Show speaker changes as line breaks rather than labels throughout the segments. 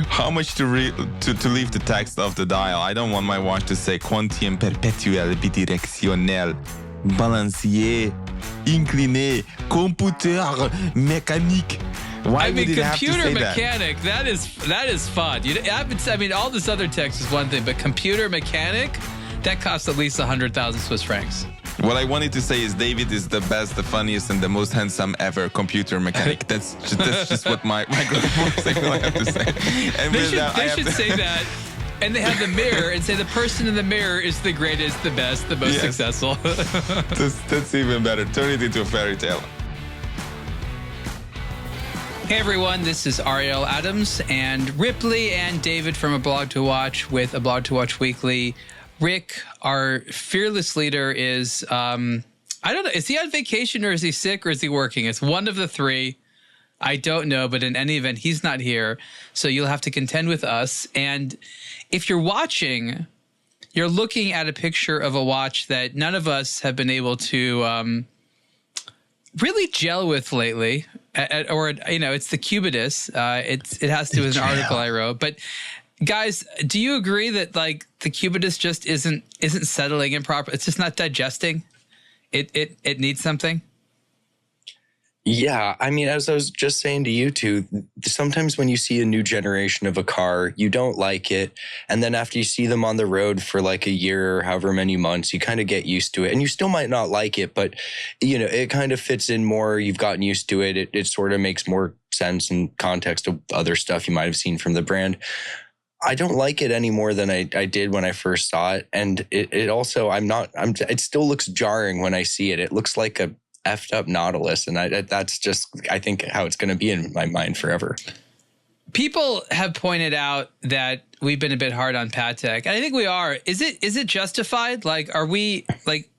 How much to leave the text of the dial? I don't want my watch to say quantiem perpetuel bidirectionnel, balancier, incliné, computer mécanique. Why would it have to say
computer mechanic, that is fun. I mean, all this other text is one thing, but computer mechanic, that costs at least 100,000 Swiss francs.
What I wanted to say is David is the best, the funniest, and the most handsome ever computer mechanic. That's just what my Greubel Forsey will have to say. And
they should say that. And they have the mirror and say the person in the mirror is the greatest, the best, the most successful.
That's even better. Turn it into a fairy tale.
Hey everyone, this is Ariel Adams and Ripley and David from aBlogtoWatch with aBlogtoWatch Weekly. Rick, our fearless leader, is, I don't know, is he on vacation or is he sick or is he working? It's one of the three. I don't know, but in any event, he's not here. So you'll have to contend with us. And if you're watching, you're looking at a picture of a watch that none of us have been able to really gel with lately. It's the Cubitus. It has to do with an article I wrote. But guys, do you agree that like the Cubitus just isn't settling in proper? It's just not digesting. It needs something.
Yeah, I mean, as I was just saying to you two, sometimes when you see a new generation of a car, you don't like it. And then after you see them on the road for like a year or however many months, you kind of get used to it. And you still might not like it, but, you know, it kind of fits in more. You've gotten used to it. It sort of makes more sense in context of other stuff you might have seen from the brand. I don't like it any more than I did when I first saw it. And it also, it still looks jarring when I see it. It looks like a effed up Nautilus, and that's just, I think, how it's going to be in my mind forever.
People have pointed out that we've been a bit hard on Patek, and I think we are. Is it justified? Like, are we like?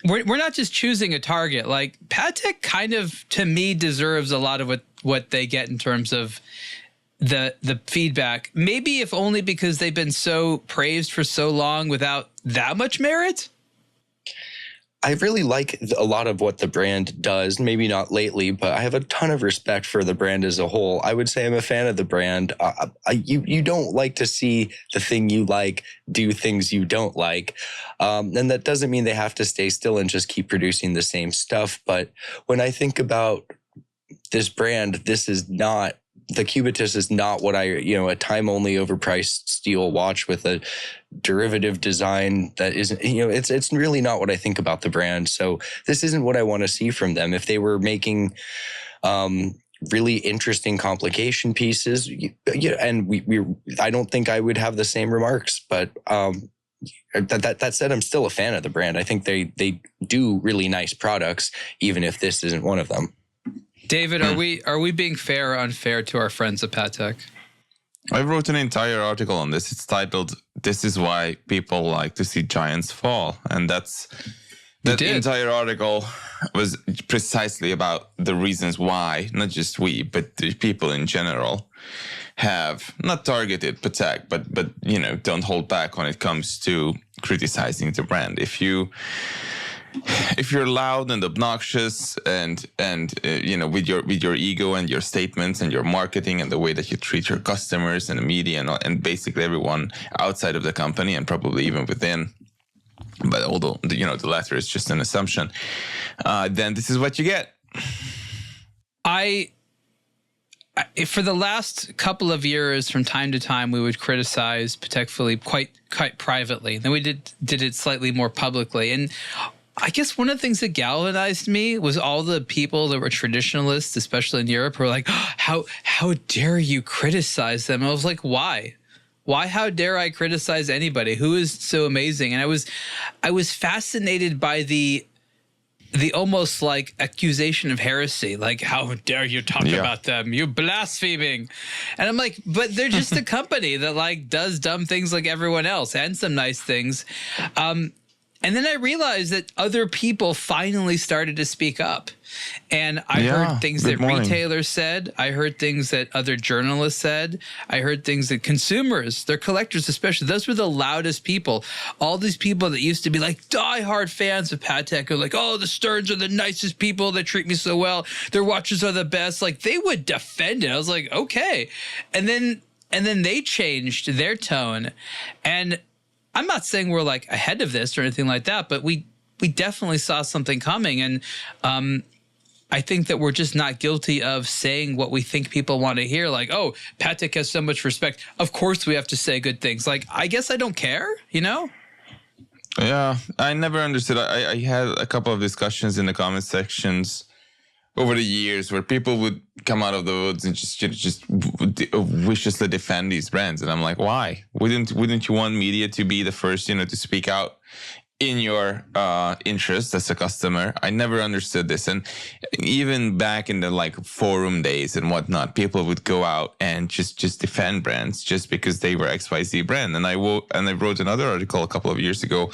We're not just choosing a target. Like Patek, kind of to me deserves a lot of what they get in terms of the feedback. Maybe if only because they've been so praised for so long without that much merit.
I really like a lot of what the brand does, maybe not lately, but I have a ton of respect for the brand as a whole. I would say I'm a fan of the brand. You don't like to see the thing you like do things you don't like. And that doesn't mean they have to stay still and just keep producing the same stuff. But when I think about this brand, the Cubitus is not what a time-only overpriced steel watch with a derivative design that isn't, it's really not what I think about the brand. So this isn't what I want to see from them. If they were making really interesting complication pieces, and I don't think I would have the same remarks. But that said, I'm still a fan of the brand. I think they do really nice products, even if this isn't one of them.
David, are we being fair or unfair to our friends at Patek?
I wrote an entire article on this. It's titled, "This is why people like to see giants fall." And that entire article was precisely about the reasons why, not just we, but the people in general have not targeted Patek, but don't hold back when it comes to criticizing the brand. If you're loud and obnoxious and with your ego and your statements and your marketing and the way that you treat your customers and the media and basically everyone outside of the company and probably even within, but although the latter is just an assumption, then this is what you get. For the last couple of years, from time to time, we would criticize Patek Philippe quite privately. Then we did it slightly more publicly. And I guess one of the things that galvanized me was all the people that were traditionalists, especially in Europe, who were like, oh, how dare you criticize them? And I was like, why? Why? How dare I criticize anybody? Who is so amazing? And I was fascinated by the almost like accusation of heresy, like, how dare you talk about them? You blaspheming. And I'm like, but they're just a company that like does dumb things like everyone else and some nice things. And then I realized that other people finally started to speak up. And I heard things that retailers said. I heard things that other journalists said. I heard things that consumers, their collectors especially, those were the loudest people. All these people that used to be like diehard fans of Patek are like, oh, the Stearns are the nicest people. They treat me so well. Their watches are the best. Like, they would defend it. I was like, okay. And then they changed their tone. And I'm not saying we're like ahead of this or anything like that, but we definitely saw something coming. And I think that we're just not guilty of saying what we think people want to hear. Like, oh, Patek has so much respect. Of course we have to say good things. Like, I guess I don't care, you know?
Yeah, I never understood. I had a couple of discussions in the comment sections over the years where people would come out of the woods and just viciously defend these brands. And I'm like, why? Wouldn't you want media to be the first, to speak out in your interest as a customer? I never understood this. And even back in the like forum days and whatnot, people would go out and just defend brands just because they were XYZ brand. And I wrote another article a couple of years ago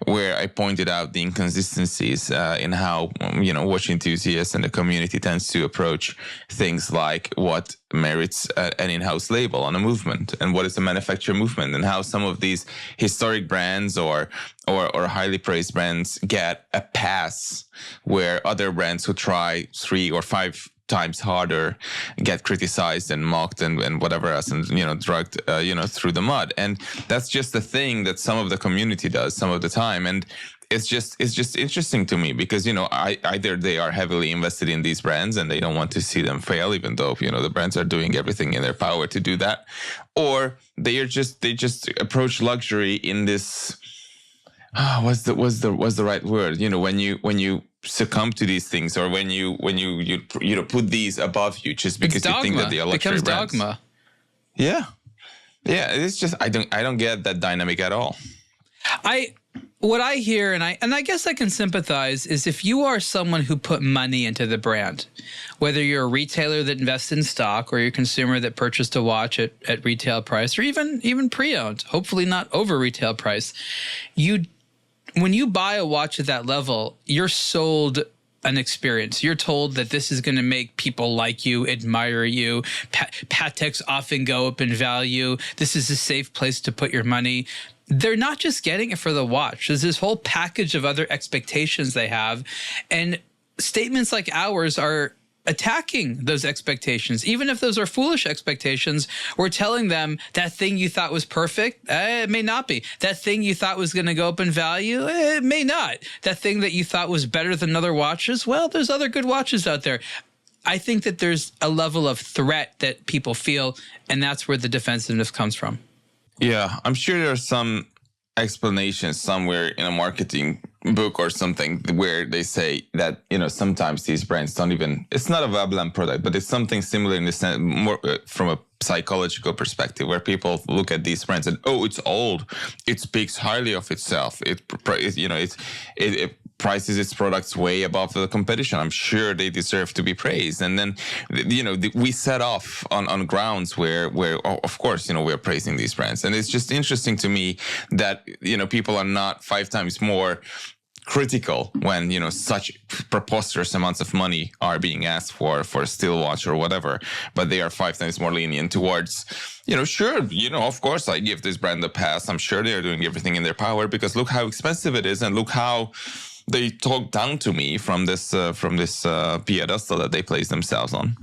where I pointed out the inconsistencies in how watch enthusiasts and the community tends to approach things like what merits an in-house label on a movement and what is a manufacturer movement, and how some of these historic brands or highly praised brands get a pass where other brands who try 3 or 5 times harder get criticized and mocked and whatever else, and dragged through the mud. And that's just the thing that some of the community does some of the time. And it's just interesting to me because either they are heavily invested in these brands and they don't want to see them fail, even though the brands are doing everything in their power to do that, or they just approach luxury in this what's the right word, when you succumb to these things, or when you put these above you just because you think that they are luxury brands.
It becomes dogma.
Yeah, it's just I don't get that dynamic at all.
What I hear, and I guess I can sympathize, is if you are someone who put money into the brand, whether you're a retailer that invests in stock or you're a consumer that purchased a watch at retail price, or even pre-owned, hopefully not over retail price, when you buy a watch at that level, you're sold an experience. You're told that this is going to make people like you, admire you. Pateks often go up in value. This is a safe place to put your money. They're not just getting it for the watch. There's this whole package of other expectations they have. And statements like ours are attacking those expectations. Even if those are foolish expectations, we're telling them that thing you thought was perfect, it may not be. That thing you thought was going to go up in value, it may not. That thing that you thought was better than other watches, well, there's other good watches out there. I think that there's a level of threat that people feel, and that's where the defensiveness comes from. Yeah,
I'm sure there are some explanations somewhere in a marketing book or something where they say that, sometimes these brands don't even, it's not a Veblen product, but it's something similar in the sense, more from a psychological perspective, where people look at these brands and, oh, it's old. It speaks highly of itself. It prices its products way above the competition. I'm sure they deserve to be praised. And then, we set off on grounds where, of course, we're praising these brands. And it's just interesting to me that, people are not 5 times more critical when, such preposterous amounts of money are being asked for a still watch or whatever, but they are 5 times more lenient towards, sure, of course I give this brand a pass. I'm sure they're doing everything in their power because look how expensive it is and look how they talk down to me from this pedestal that they place themselves on.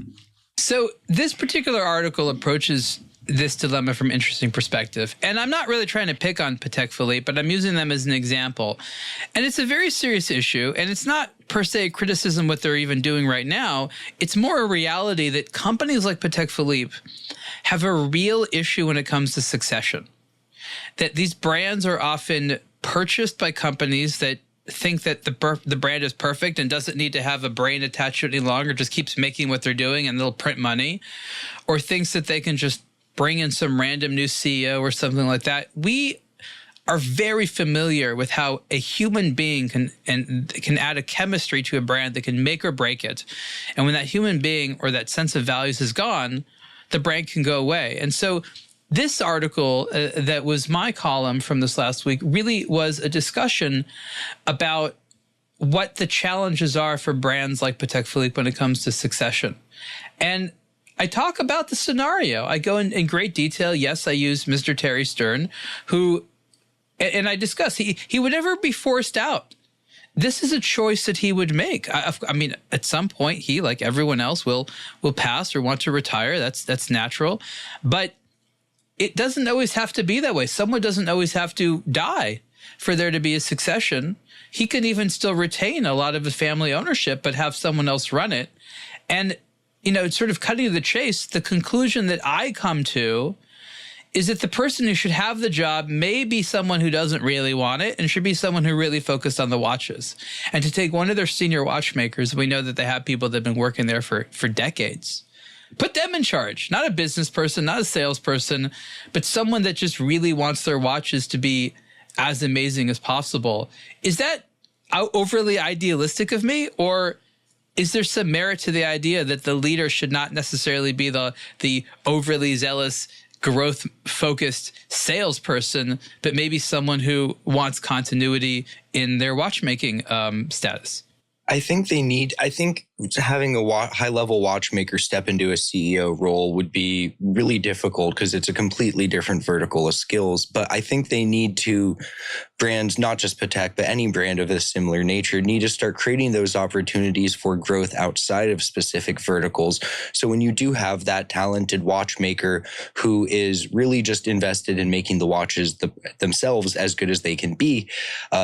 So this particular article approaches this dilemma from an interesting perspective. And I'm not really trying to pick on Patek Philippe, but I'm using them as an example. And it's a very serious issue. And it's not per se criticism what they're even doing right now. It's more a reality that companies like Patek Philippe have a real issue when it comes to succession. That these brands are often purchased by companies that think that the brand is perfect and doesn't need to have a brain attached to it any longer, just keeps making what they're doing and they'll print money, or thinks that they can just bring in some random new CEO or something like that. We are very familiar with how a human being can add a chemistry to a brand that can make or break it. And when that human being or that sense of values is gone, the brand can go away. And so this article that was my column from this last week really was a discussion about what the challenges are for brands like Patek Philippe when it comes to succession. And I talk about the scenario. I go in great detail. Yes, I use Mr. Terry Stern, who, and I discuss, he would never be forced out. This is a choice that he would make. I mean, at some point, he, like everyone else, will pass or want to retire. That's natural. But it doesn't always have to be that way. Someone doesn't always have to die for there to be a succession. He can even still retain a lot of his family ownership, but have someone else run it. And, you know, sort of cutting to the chase, the conclusion that I come to is that the person who should have the job may be someone who doesn't really want it and should be someone who really focused on the watches. And to take one of their senior watchmakers, we know that they have people that have been working there for decades. Put them in charge, not a business person, not a salesperson, but someone that just really wants their watches to be as amazing as possible. Is that overly idealistic of me, or is there some merit to the idea that the leader should not necessarily be the overly zealous, growth-focused salesperson, but maybe someone who wants continuity in their watchmaking status?
I think having a high-level watchmaker step into a CEO role would be really difficult because it's a completely different vertical of skills. But I think they need to, brands, not just Patek, but any brand of a similar nature, need to start creating those opportunities for growth outside of specific verticals. So when you do have that talented watchmaker who is really just invested in making the watches themselves as good as they can be,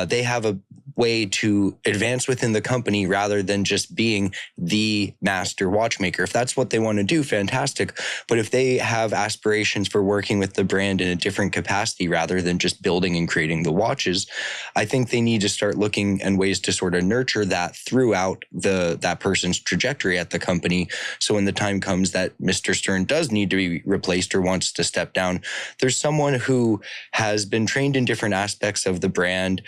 they have a way to advance within the company rather than just being the master watchmaker. If that's what they want to do, fantastic. But if they have aspirations for working with the brand in a different capacity rather than just building and creating the watches, I think they need to start looking at ways to sort of nurture that throughout that person's trajectory at the company. So when the time comes that Mr. Stern does need to be replaced or wants to step down, there's someone who has been trained in different aspects of the brand,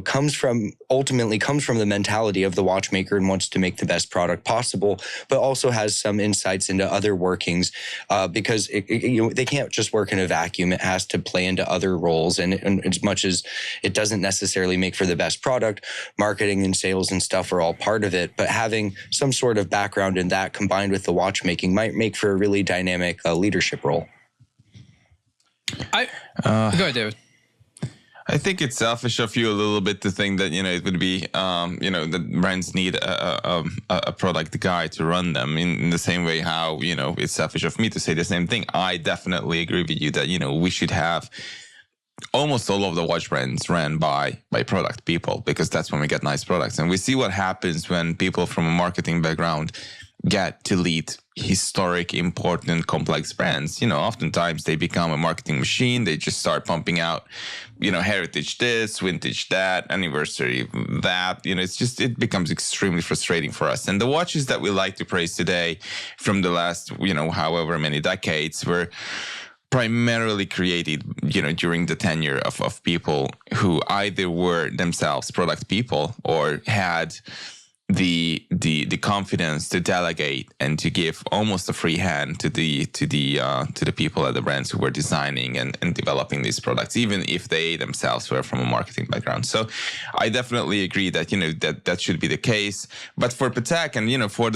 comes from the mentality of the watchmaker and wants to make the best product possible, but also has some insights into other workings, because they can't just work in a vacuum. It has to play into other roles. And as much as it doesn't necessarily make for the best product, marketing and sales and stuff are all part of it. But having some sort of background in that combined with the watchmaking might make for a really dynamic leadership role.
Go ahead, David.
I think it's selfish of you a little bit to think that, it would be, that brands need a product guy to run them in the same way how, it's selfish of me to say the same thing. I definitely agree with you that, we should have almost all of the watch brands ran by product people, because that's when we get nice products. And we see what happens when people from a marketing background get to lead historic, important, complex brands. Oftentimes they become a marketing machine. They just start pumping out, heritage this, vintage that, anniversary that. It becomes extremely frustrating for us. And the watches that we like to praise today from the last, however many decades were primarily created, during the tenure of people who either were themselves product people or had the confidence to delegate and to give almost a free hand to the people at the brands who were designing and developing these products, even if they themselves were from a marketing background. So I definitely agree that that should be the case. But for Patek and for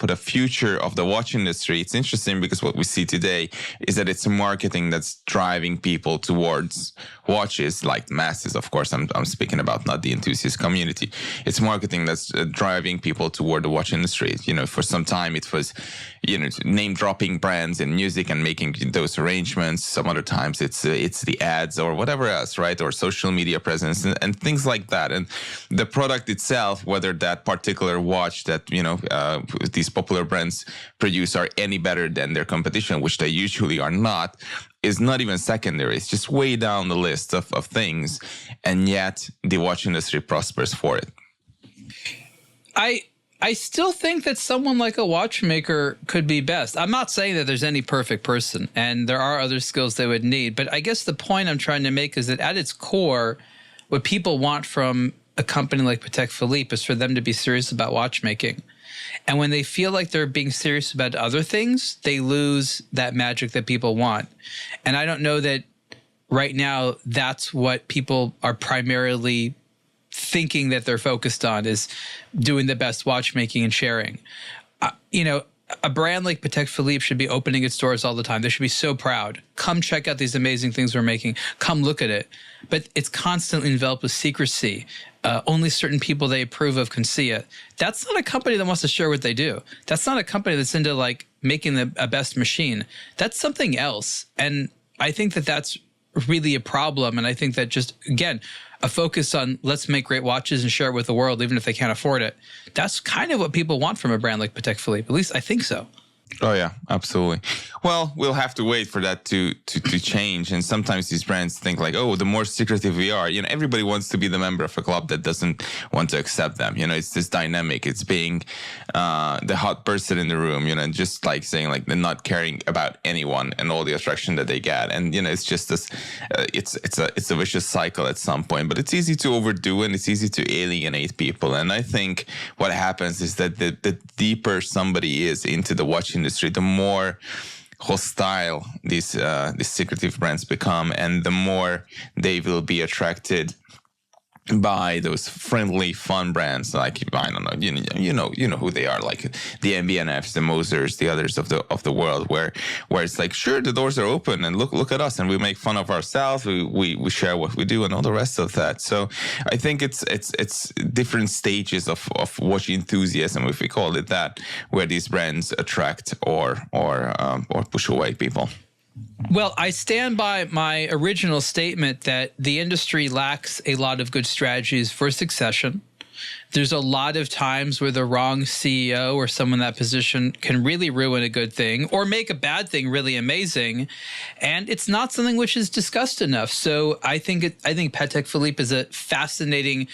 the future of the watch industry, it's interesting because what we see today is that it's marketing that's driving people towards watches, like the masses. Of course, I'm speaking about not the enthusiast community. It's marketing that's driving people toward the watch industry. For some time it was, name dropping brands in music and making those arrangements. Some other times it's the ads or whatever else, right? Or social media presence and things like that. And the product itself, whether that particular watch that, these popular brands produce are any better than their competition, which they usually are not, is not even secondary. It's just way down the list of things. And yet the watch industry prospers for it.
I still think that someone like a watchmaker could be best. I'm not saying that there's any perfect person, and there are other skills they would need. But I guess the point I'm trying to make is that at its core, what people want from a company like Patek Philippe is for them to be serious about watchmaking. And when they feel like they're being serious about other things, they lose that magic that people want. And I don't know that right now that's what people are primarily thinking that they're focused on, is doing the best watchmaking and sharing. You know, a brand like Patek Philippe should be opening its doors all the time. They should be so proud. Come check out these amazing things we're making. Come look at it. But it's constantly enveloped with secrecy. Only certain people they approve of can see it. That's not a company that wants to share what they do. That's not a company that's into like making a best machine. That's something else. And I think that that's really a problem. And I think that just, again, a focus on let's make great watches and share it with the world, even if they can't afford it. That's kind of what people want from a brand like Patek Philippe. At least I think so.
Oh yeah, absolutely. Well, we'll have to wait for that to change. And sometimes these brands think like, oh, the more secretive we are, you know, everybody wants to be the member of a club that doesn't want to accept them. You know, it's this dynamic. It's being the hot person in the room, you know, and just like saying like they're not caring about anyone and all the attraction that they get. And, you know, it's just this, it's a vicious cycle at some point, but it's easy to overdo and it's easy to alienate people. And I think what happens is that the deeper somebody is into the watch industry, the more hostile these secretive brands become, and the more they will be attracted by those friendly, fun brands like, I don't know, you know who they are, like the MBNFs, the Mosers, the others of the world, where it's like, sure, the doors are open and look at us, and we make fun of ourselves, we share what we do and all the rest of that. So I think it's different stages of watch enthusiasm, if we call it that, where these brands attract or push away people.
Well, I stand by my original statement that the industry lacks a lot of good strategies for succession. There's a lot of times where the wrong CEO or someone in that position can really ruin a good thing or make a bad thing really amazing. And it's not something which is discussed enough. So I think Patek Philippe is a fascinating,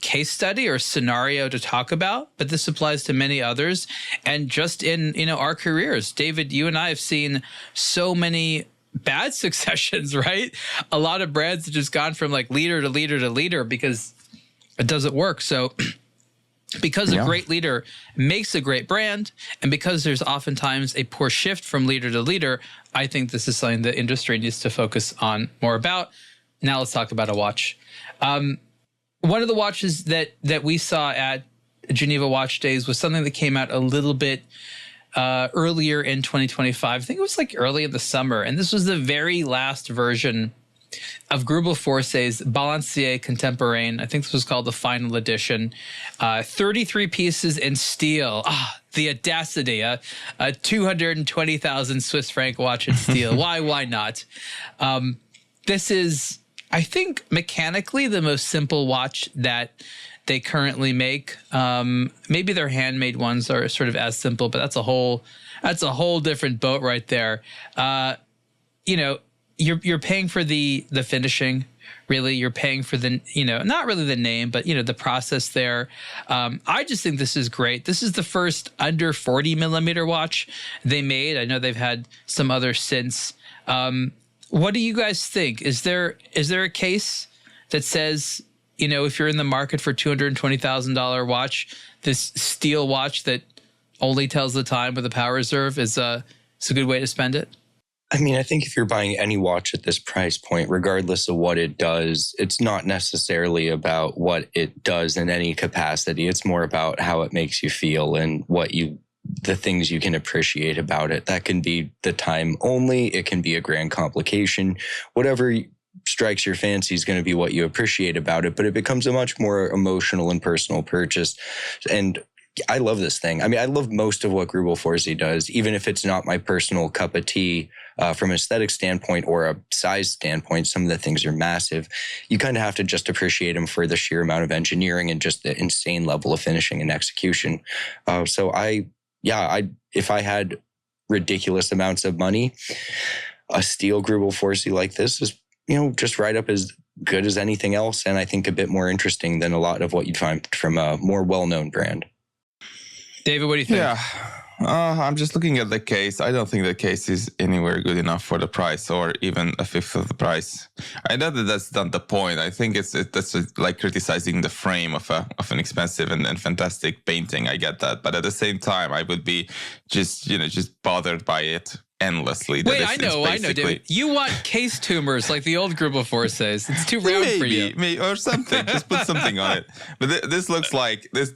case study or scenario to talk about, but this applies to many others. And just in, our careers, David, you and I have seen so many bad successions, right? A lot of brands have just gone from like leader to leader to leader because it doesn't work. So because a great leader makes a great brand, and because there's oftentimes a poor shift from leader to leader, I think this is something the industry needs to focus on more about. Now let's talk about a watch. One of the watches that we saw at Geneva Watch Days was something that came out a little bit earlier in 2025. I think it was like early in the summer. And this was the very last version of Greubel Forsey's Balancier Contemporain. I think this was called the final edition. 33 pieces in steel. The audacity. 220,000 Swiss franc watch in steel. Why not? This is, I think, mechanically the most simple watch that they currently make. Maybe their handmade ones are sort of as simple, but that's a whole different boat right there. You're paying for the finishing, really. You're paying for the, not really the name, but, the process there. I just think this is great. This is the first under 40 millimeter watch they made. I know they've had some others since. What do you guys think? Is there a case that says, if you're in the market for $220,000 watch, this steel watch that only tells the time with a power reserve is a good way to spend it?
I mean, I think if you're buying any watch at this price point, regardless of what it does, it's not necessarily about what it does in any capacity. It's more about how it makes you feel and the things you can appreciate about it. That can be the time only. It can be a grand complication. Whatever strikes your fancy is going to be what you appreciate about it, but it becomes a much more emotional and personal purchase. And I love this thing. I mean, I love most of what Greubel Forsey does, even if it's not my personal cup of tea from an aesthetic standpoint or a size standpoint. Some of the things are massive. You kind of have to just appreciate them for the sheer amount of engineering and just the insane level of finishing and execution. If I had ridiculous amounts of money, a steel Greubel Forsey like this is, just right up as good as anything else. And I think a bit more interesting than a lot of what you'd find from a more well-known brand.
David, what do you think?
Yeah, I'm just looking at the case. I don't think the case is anywhere good enough for the price, or even a fifth of the price. I know that that's not the point. I think that's like criticizing the frame of an expensive and fantastic painting. I get that, but at the same time, I would be just bothered by it endlessly.
Wait, I know, David. You want case tumors like the old Greubel Forseys. It's too round for you.
Maybe, or something. Just put something on it. But this looks like this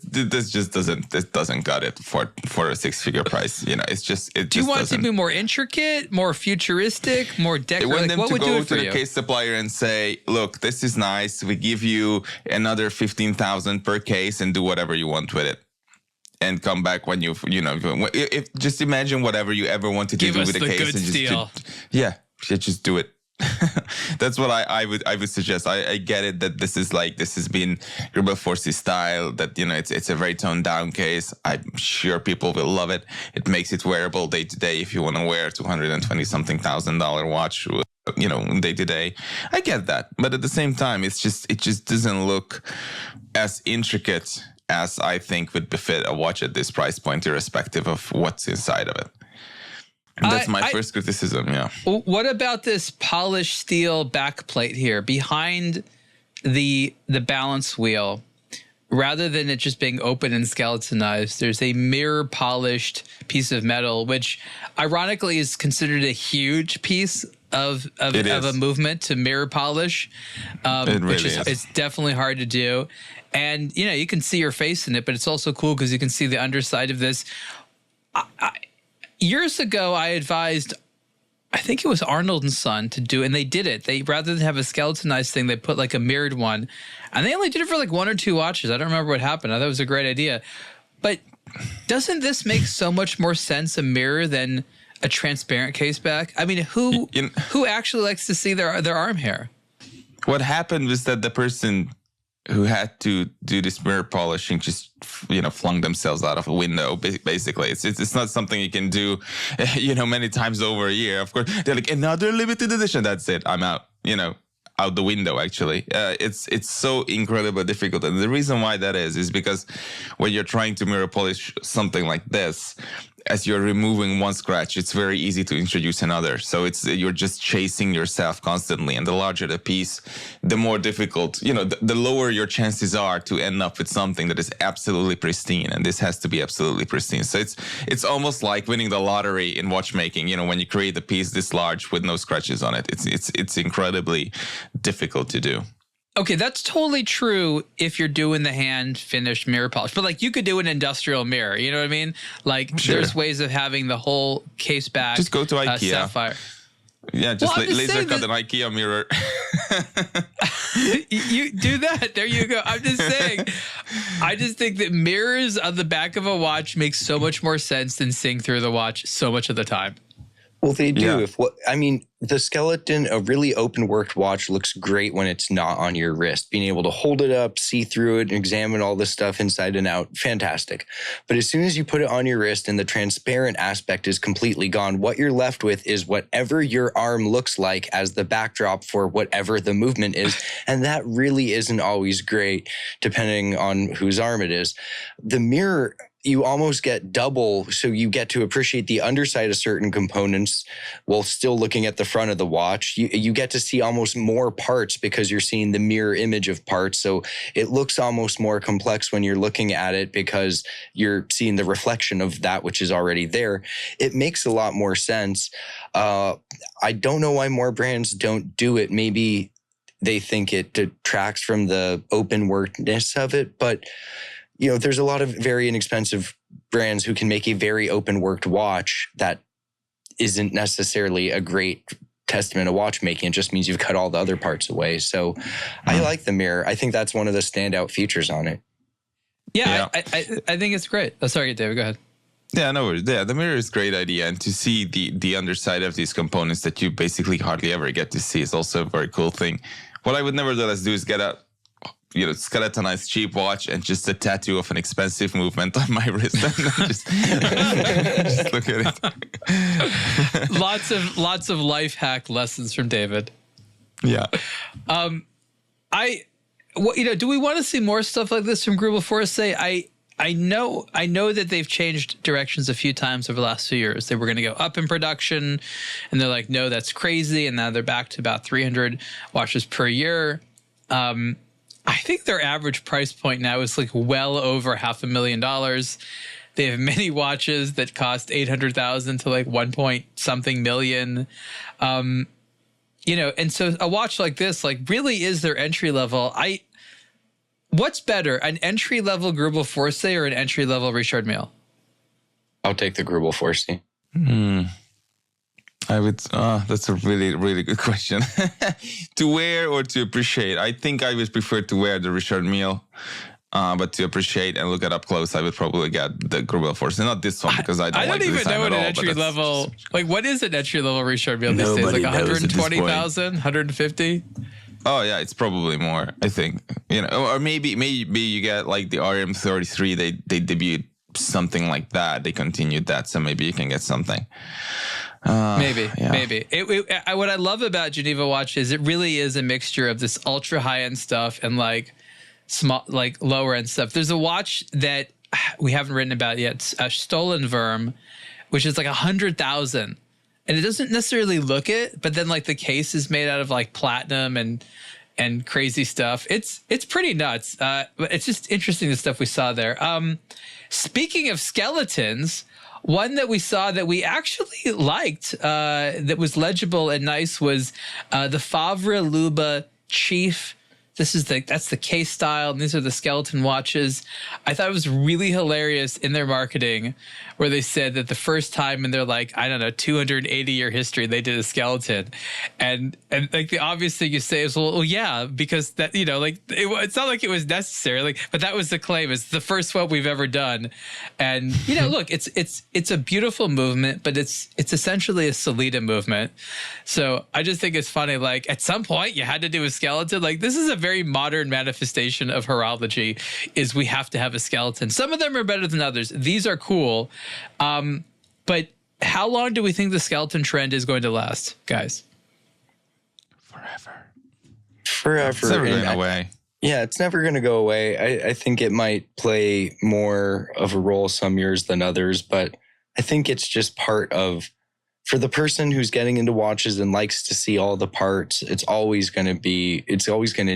just doesn't cut it for a six-figure price. You know, it's just it.
Do you want it to be more intricate, more futuristic, more decorative?
Want them
what
to
would
go
do it for
to the
you?
case supplier and say, "Look, this is nice. We give you another 15,000 per case, and do whatever you want with it." And come back when if just imagine whatever you ever wanted to
Give
do
us
with
the
a case
good
and
steel.
just do it. That's what I would suggest. I get it that this has been Greubel Forsey style, that it's a very toned down case. I'm sure people will love it. It makes it wearable day to day if you want to wear a $220,000 watch, day to day. I get that, but at the same time, it just doesn't look as intricate as I think would befit a watch at this price point, irrespective of what's inside of it. And that's my first criticism, yeah.
What about this polished steel backplate here behind the balance wheel? Rather than it just being open and skeletonized, there's a mirror polished piece of metal, which ironically is considered a huge piece of a movement to mirror polish, which is it's definitely hard to do. And, you can see your face in it, but it's also cool because you can see the underside of this. Years ago, I advised, I think it was Arnold & Son to do, and they did it. They, rather than have a skeletonized thing, they put like a mirrored one. And they only did it for like one or two watches. I don't remember what happened. I thought it was a great idea. But doesn't this make so much more sense, a mirror, than a transparent case back? I mean, who actually likes to see their arm hair?
What happened was that the person who had to do this mirror polishing just flung themselves out of a window. Basically, it's not something you can do many times over a year. Of course, they're like, another limited edition, that's it, I'm out, out the window. Actually, it's so incredibly difficult, and the reason why that is because when you're trying to mirror polish something like this, as you're removing one scratch, it's very easy to introduce another. So you're just chasing yourself constantly. And the larger the piece, the more difficult, the lower your chances are to end up with something that is absolutely pristine. And this has to be absolutely pristine. So it's almost like winning the lottery in watchmaking. When you create a piece this large with no scratches on it, it's incredibly difficult to do.
Okay, that's totally true if you're doing the hand finished mirror polish. But like you could do an industrial mirror, you know what I mean? Like there's ways of having the whole case back.
Just go to IKEA.
Sapphire.
Yeah, just laser cut an IKEA mirror.
You do that. There you go. I'm just saying. I just think that mirrors on the back of a watch make so much more sense than seeing through the watch so much of the time.
Well, they do. Yeah. The skeleton, a really open worked watch looks great when it's not on your wrist. Being able to hold it up, see through it, and examine all the stuff inside and out, fantastic. But as soon as you put it on your wrist and the transparent aspect is completely gone, what you're left with is whatever your arm looks like as the backdrop for whatever the movement is. And that really isn't always great, depending on whose arm it is. The mirror, you almost get double, so you get to appreciate the underside of certain components while still looking at the front of the watch. You get to see almost more parts because you're seeing the mirror image of parts. So it looks almost more complex when you're looking at it because you're seeing the reflection of that which is already there. It makes a lot more sense. I don't know why more brands don't do it. Maybe they think it detracts from the open workness of it, but there's a lot of very inexpensive brands who can make a very open worked watch that isn't necessarily a great testament of watchmaking. It just means you've cut all the other parts away. So I like the mirror. I think that's one of the standout features on it.
Yeah. I think it's great. Oh, sorry, David, go ahead.
Yeah, no worries. Yeah, the mirror is a great idea. And to see the underside of these components that you basically hardly ever get to see is also a very cool thing. What I would nevertheless do is get a skeletonized cheap watch and just a tattoo of an expensive movement on my wrist and just look at it.
Lots of life hack lessons from David.
Yeah.
Do we want to see more stuff like this from Greubel Forsey?
I know that they've changed directions a few times over the last few years. They were going to go up in production, and they're like, no, that's crazy. And now they're back to about 300 watches per year. I think their average price point now is like well over $500,000. They have many watches that cost $800,000 to like 1 point something million. You know, and so a watch like this, like, really is their entry level. What's better, an entry level Greubel Forsey or an entry level Richard Mille?
I'll take the Greubel Forsey.
I would. That's a really, really good question. To wear or to appreciate? I think I would prefer to wear the Richard Mille. But to appreciate and look it up close, I would probably get the Greubel Forsey. Not this one, because I don't
even know what an entry level. Like, what is an entry level Richard Mille these days? Like 120,000, 150.
Oh yeah, it's probably more. I think, you know, or maybe you get like the RM33. They debuted something like that. They continued that, so maybe you can get something.
Maybe. What I love about Geneva Watch is it really is a mixture of this ultra high end stuff and like small, like lower end stuff. There's a watch that we haven't written about yet, a Stolen Worm, which is like 100,000. And it doesn't necessarily look it, but then like the case is made out of like platinum and crazy stuff. It's pretty nuts. But it's just interesting, the stuff we saw there. Speaking of skeletons, one that we saw that we actually liked, that was legible and nice, was the Favre Luba Chief. That's the case style, and these are the skeleton watches. I thought it was really hilarious in their marketing, where they said that the first time in their, like, I don't know, 280-year history, they did a skeleton, and like the obvious thing you say is, well, yeah, because that, you know, like it's not like it was necessary, like, but that was the claim. It's the first one we've ever done, and you know, look, it's a beautiful movement, but it's essentially a Sellita movement. So I just think it's funny. Like, at some point, you had to do a skeleton. Like, this is a very modern manifestation of horology, is we have to have a skeleton. Some of them are better than others. These are cool. But how long do we think the skeleton trend is going to last, guys?
Forever.
It's never going away.
Yeah, it's never going to go away. I think it might play more of a role some years than others, but I think it's just part of, for the person who's getting into watches and likes to see all the parts, it's always going to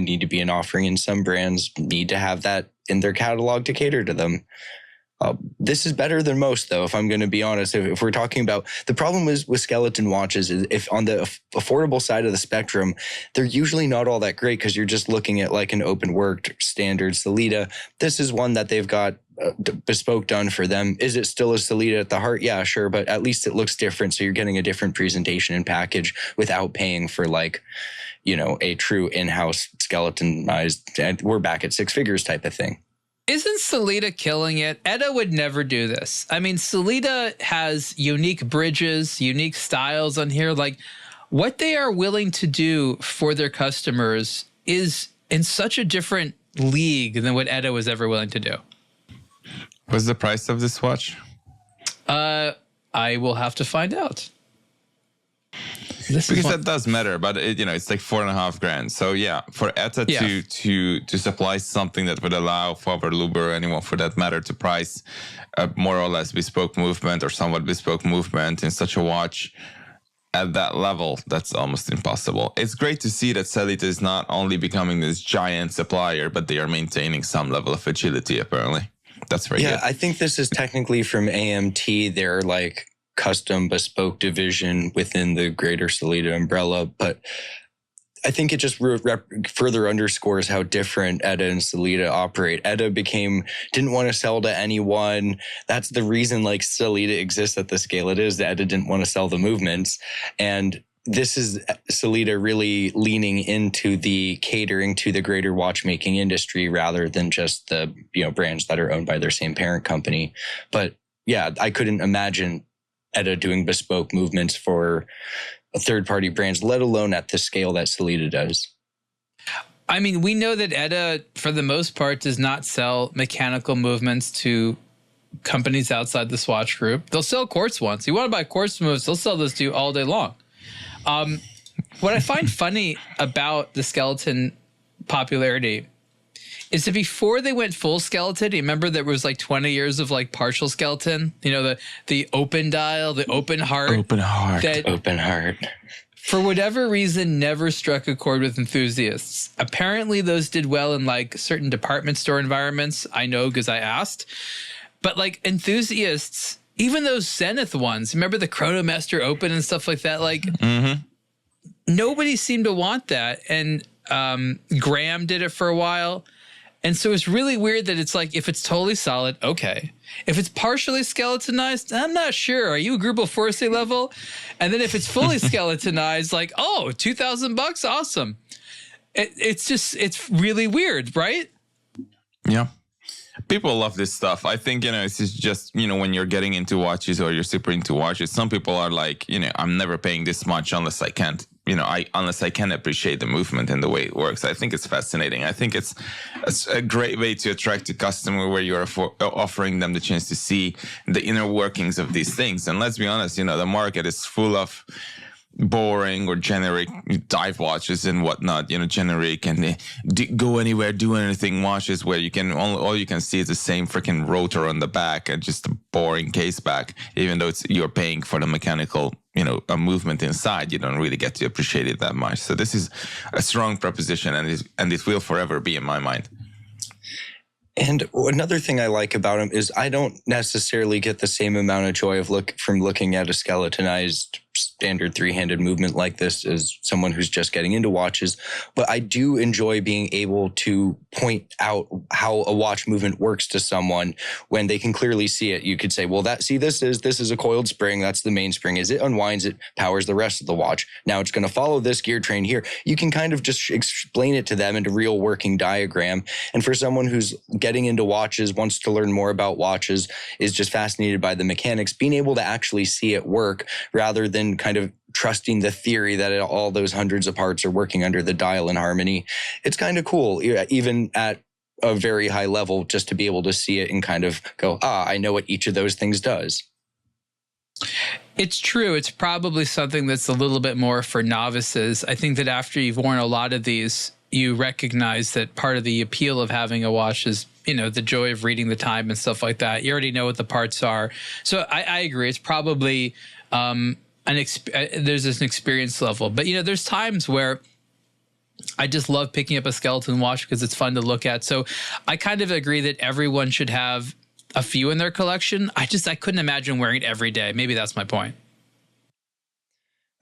need to be an offering, and some brands need to have that in their catalog to cater to them. This is better than most, though, if I'm going to be honest. If we're talking about, the problem with skeleton watches is, if on the affordable side of the spectrum, they're usually not all that great, because you're just looking at like an open worked standard Sellita. This is one that they've got bespoke done for them. Is it still a Sellita at the heart? Yeah, sure. But at least it looks different. So you're getting a different presentation and package without paying for, like, you know, a true in-house skeletonized, and we're back at six figures type of thing.
Isn't Sellita killing it? Etta would never do this. I mean, Sellita has unique bridges, unique styles on here. Like, what they are willing to do for their customers is in such a different league than what Etta was ever willing to do.
What's the price of this watch?
I will have to find out.
Because that does matter, but it, you know, it's like $4,500. So yeah, for ETA to supply something that would allow Favre Luba or anyone for that matter to price a more or less bespoke movement or somewhat bespoke movement in such a watch at that level, that's almost impossible. It's great to see that Sellita is not only becoming this giant supplier, but they are maintaining some level of agility, apparently. That's very good.
Yeah, I think this is technically from AMT. They're like custom bespoke division within the greater Sellita umbrella, but I think it just further underscores how different Etta and Sellita operate. Etta didn't want to sell to anyone. That's the reason like Sellita exists at the scale it is. That Etta didn't want to sell the movements, and this is Sellita really leaning into the catering to the greater watchmaking industry rather than just the, you know, brands that are owned by their same parent company. But yeah, I couldn't imagine Etta doing bespoke movements for third-party brands, let alone at the scale that Sellita does.
I mean, we know that Etta, for the most part, does not sell mechanical movements to companies outside the Swatch Group. They'll sell quartz ones. You want to buy quartz moves, they'll sell those to you all day long. What I find funny about the skeleton popularity
Is it before they went full skeleton? You remember there was like 20 years of like partial skeleton? You know, the open dial, the open heart.
Open heart.
Open heart.
For whatever reason, never struck a chord with enthusiasts. Apparently, those did well in like certain department store environments. I know because I asked. But like enthusiasts, even those Zenith ones, remember the Chronomaster Open and stuff like that? Like nobody seemed to want that. And Graham did it for a while. And so it's really weird that it's like, if it's totally solid, okay. If it's partially skeletonized, I'm not sure. Are you a Greubel Forsey level? And then if it's fully skeletonized, like, oh, $2,000, awesome. It's really weird, right?
Yeah. People love this stuff. I think, it's just, when you're getting into watches or you're super into watches, some people are like, I'm never paying this much unless I can't, unless I can appreciate the movement and the way it works. I think it's fascinating. I think it's a great way to attract a customer where you're offering them the chance to see the inner workings of these things. And let's be honest, the market is full of boring or generic dive watches and whatnot, generic and go anywhere, do anything watches where you can all you can see is the same freaking rotor on the back and just a boring case back, even though you're paying for the mechanical, a movement inside. You don't really get to appreciate it that much. So this is a strong proposition, and it will forever be in my mind.
And another thing I like about him is I don't necessarily get the same amount of joy from looking at a skeletonized standard three-handed movement like this as someone who's just getting into watches. But I do enjoy being able to point out how a watch movement works to someone when they can clearly see it. You could say, well, this is a coiled spring. That's the mainspring. As it unwinds, it powers the rest of the watch. Now it's going to follow this gear train here. You can kind of just explain it to them into real working diagram. And for someone who's getting into watches, wants to learn more about watches, is just fascinated by the mechanics, being able to actually see it work rather than kind of trusting the theory that all those hundreds of parts are working under the dial in harmony. It's kind of cool, even at a very high level, just to be able to see it and kind of go, I know what each of those things does.
It's true. It's probably something that's a little bit more for novices. I think that after you've worn a lot of these, you recognize that part of the appeal of having a watch is, the joy of reading the time and stuff like that. You already know what the parts are. So I agree. It's probably there's an experience level. But, there's times where I just love picking up a skeleton watch because it's fun to look at. So I kind of agree that everyone should have a few in their collection. I couldn't imagine wearing it every day. Maybe that's my point.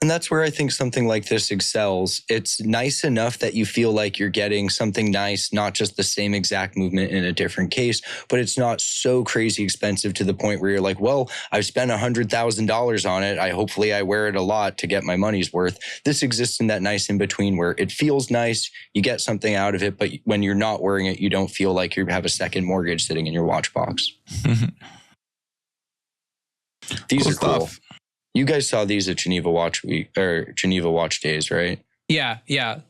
And that's where I think something like this excels. It's nice enough that you feel like you're getting something nice, not just the same exact movement in a different case, but it's not so crazy expensive to the point where you're like, well, I've spent $100,000 on it. Hopefully I wear it a lot to get my money's worth. This exists in that nice in between where it feels nice, you get something out of it, but when you're not wearing it, you don't feel like you have a second mortgage sitting in your watch box. These are cool. You guys saw these at Geneva Watch Week or Geneva Watch Days, right?
Yeah.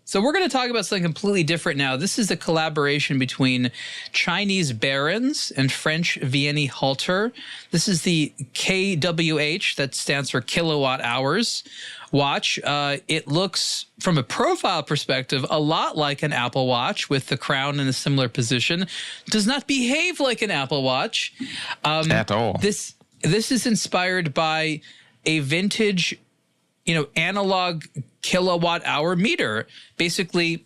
So we're going to talk about something completely different now. This is a collaboration between Chinese Behrens and French Vianney Halter. This is the KWH, that stands for kilowatt hours watch. It looks, from a profile perspective, a lot like an Apple Watch with the crown in a similar position. Does not behave like an Apple Watch
at all.
This is inspired by a vintage, analog kilowatt hour meter, basically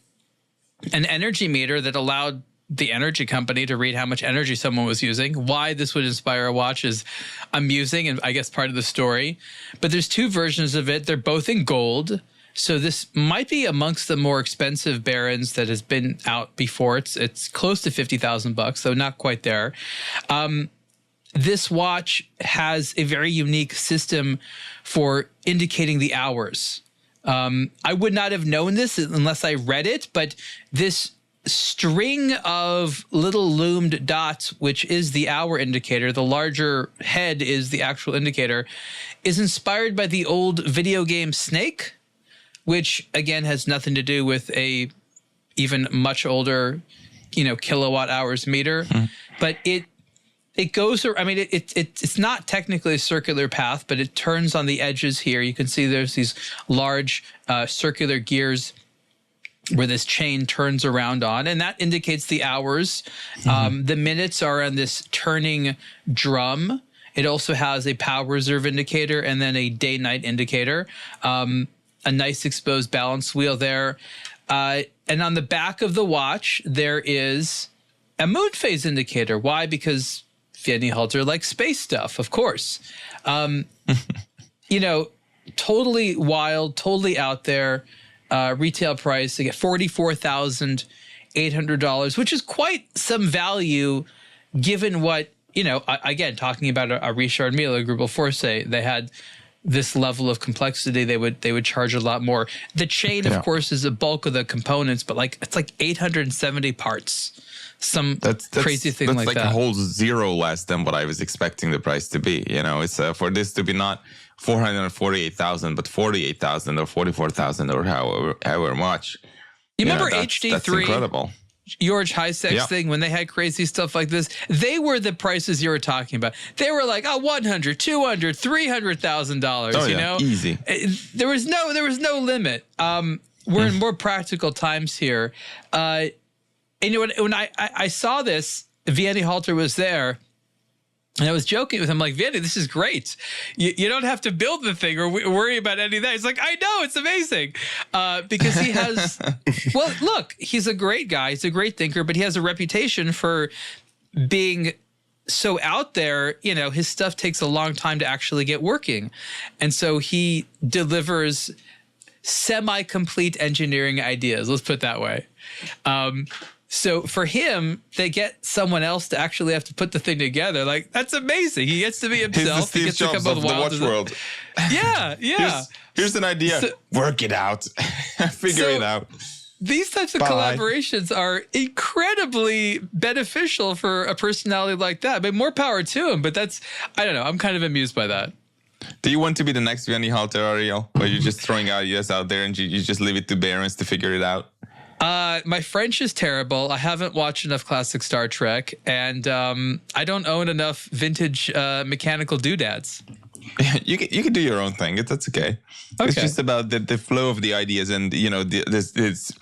an energy meter that allowed the energy company to read how much energy someone was using. Why this would inspire a watch is amusing and I guess part of the story. But there's two versions of it. They're both in gold. So this might be amongst the more expensive Behrens that has been out before. It's close to $50,000, so not quite there. This watch has a very unique system for indicating the hours. I would not have known this unless I read it, but this string of little loomed dots, which is the hour indicator, the larger head is the actual indicator, is inspired by the old video game Snake, which again has nothing to do with a even much older, kilowatt hours meter, but it goes, it's not technically a circular path, but it turns on the edges here. You can see there's these large circular gears where this chain turns around on, and that indicates the hours. The minutes are on this turning drum. It also has a power reserve indicator and then a day-night indicator. A nice exposed balance wheel there. And on the back of the watch, there is a moon phase indicator. Why? Because Vianney Halter likes space stuff, of course. Totally wild, totally out there. Retail price, they get $44,800, which is quite some value given what, again, talking about a Richard Mille, a Greubel Forsey, they had this level of complexity, they would charge a lot more. The chain, of course, is the bulk of the components, but it's like 870 parts. That's crazy thing like that.
That's like a whole zero less than what I was expecting the price to be. It's for this to be not 448,000, but 48,000 or 44,000 or however much.
You remember HD3?
That's incredible.
George Highsec's thing, when they had crazy stuff like this, they were the prices you were talking about. They were like, $100,000, $200,000, $300,000.
Easy.
There was no limit. We're in more practical times here. And when I saw this, Vianney Halter was there. And I was joking with him, like, Vianney, this is great. You don't have to build the thing or worry about any of that. He's like, I know, it's amazing. Because he has, well, look, he's a great guy. He's a great thinker, but he has a reputation for being so out there. His stuff takes a long time to actually get working. And so he delivers semi-complete engineering ideas. Let's put it that way. So for him, they get someone else to actually have to put the thing together. Like, that's amazing. He gets to be himself.
He's the Steve Jobs of the watch world.
Yeah.
Here's an idea. Work it out. Figure it out.
These types of collaborations are incredibly beneficial for a personality like that. But more power to him. But I don't know. I'm kind of amused by that.
Do you want to be the next Vianney Halter, Ariel? Or you're just throwing ideas out there and you just leave it to Behrens to figure it out?
My French is terrible. I haven't watched enough classic Star Trek, and I don't own enough vintage mechanical doodads.
You can do your own thing. That's okay. It's just about the flow of the ideas and, this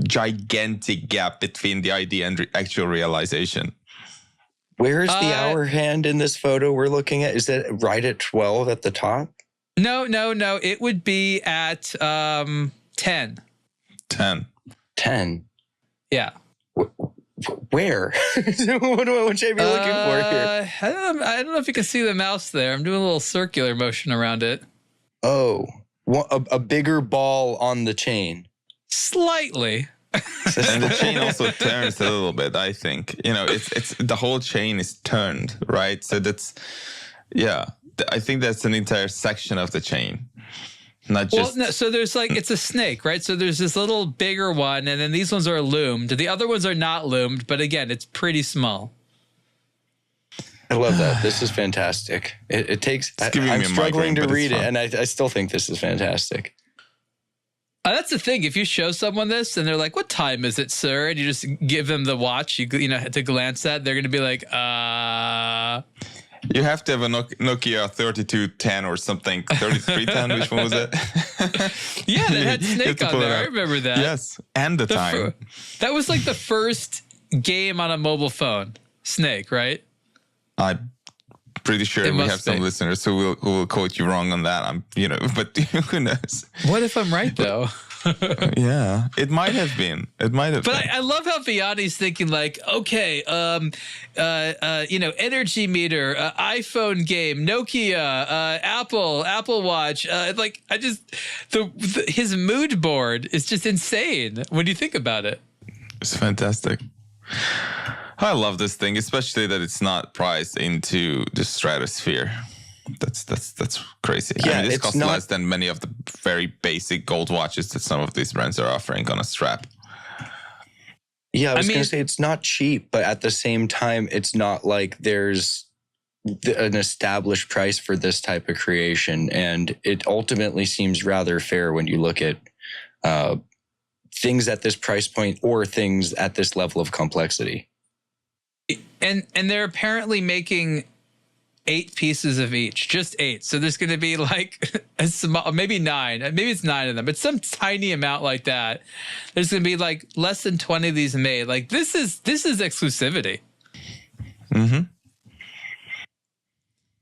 gigantic gap between the idea and actual realization.
Where's the hour hand in this photo we're looking at? Is that right at 12 at the top?
No. It would be at 10.
10.
Yeah.
Where? What should I be looking for here?
I don't know if you can see the mouse there. I'm doing a little circular motion around it.
Oh, a bigger ball on the chain.
Slightly.
And the chain also turns a little bit, I think. It's the whole chain is turned, right? So I think that's an entire section of the chain. Not just
so there's it's a snake, right? So there's this little bigger one, and then these ones are loomed. The other ones are not loomed, but again, it's pretty small.
I love that. This is fantastic. It takes. I'm struggling to read it, and I still think this is fantastic.
That's the thing. If you show someone this and they're like, "What time is it, sir?" and you just give them the watch, you to glance at, they're going to be like,
You have to have a Nokia 3210 or something. 3310, which one was it?
Yeah, that had Snake on there. I remember that.
Yes, and the time.
That was like the first game on a mobile phone. Snake, right?
I'm pretty sure we have some listeners who will quote you wrong on that. But who knows?
What if I'm right, though?
Yeah, it might have been. But
I love how Vianney's thinking energy meter, iPhone game, Nokia, Apple Watch. His mood board is just insane when you think about it.
It's fantastic. I love this thing, especially that it's not priced into the stratosphere. That's crazy.
Yeah,
this costs less than many of the very basic gold watches that some of these brands are offering on a strap.
Yeah, I was going to say it's not cheap, but at the same time, it's not like there's an established price for this type of creation. And it ultimately seems rather fair when you look at things at this price point or things at this level of complexity.
And they're apparently making 8 pieces of each, just 8. So there's going to be like a small, maybe 9, maybe it's 9 of them, but some tiny amount like that. There's going to be like less than 20 of these made. Like this is exclusivity.
Mm-hmm.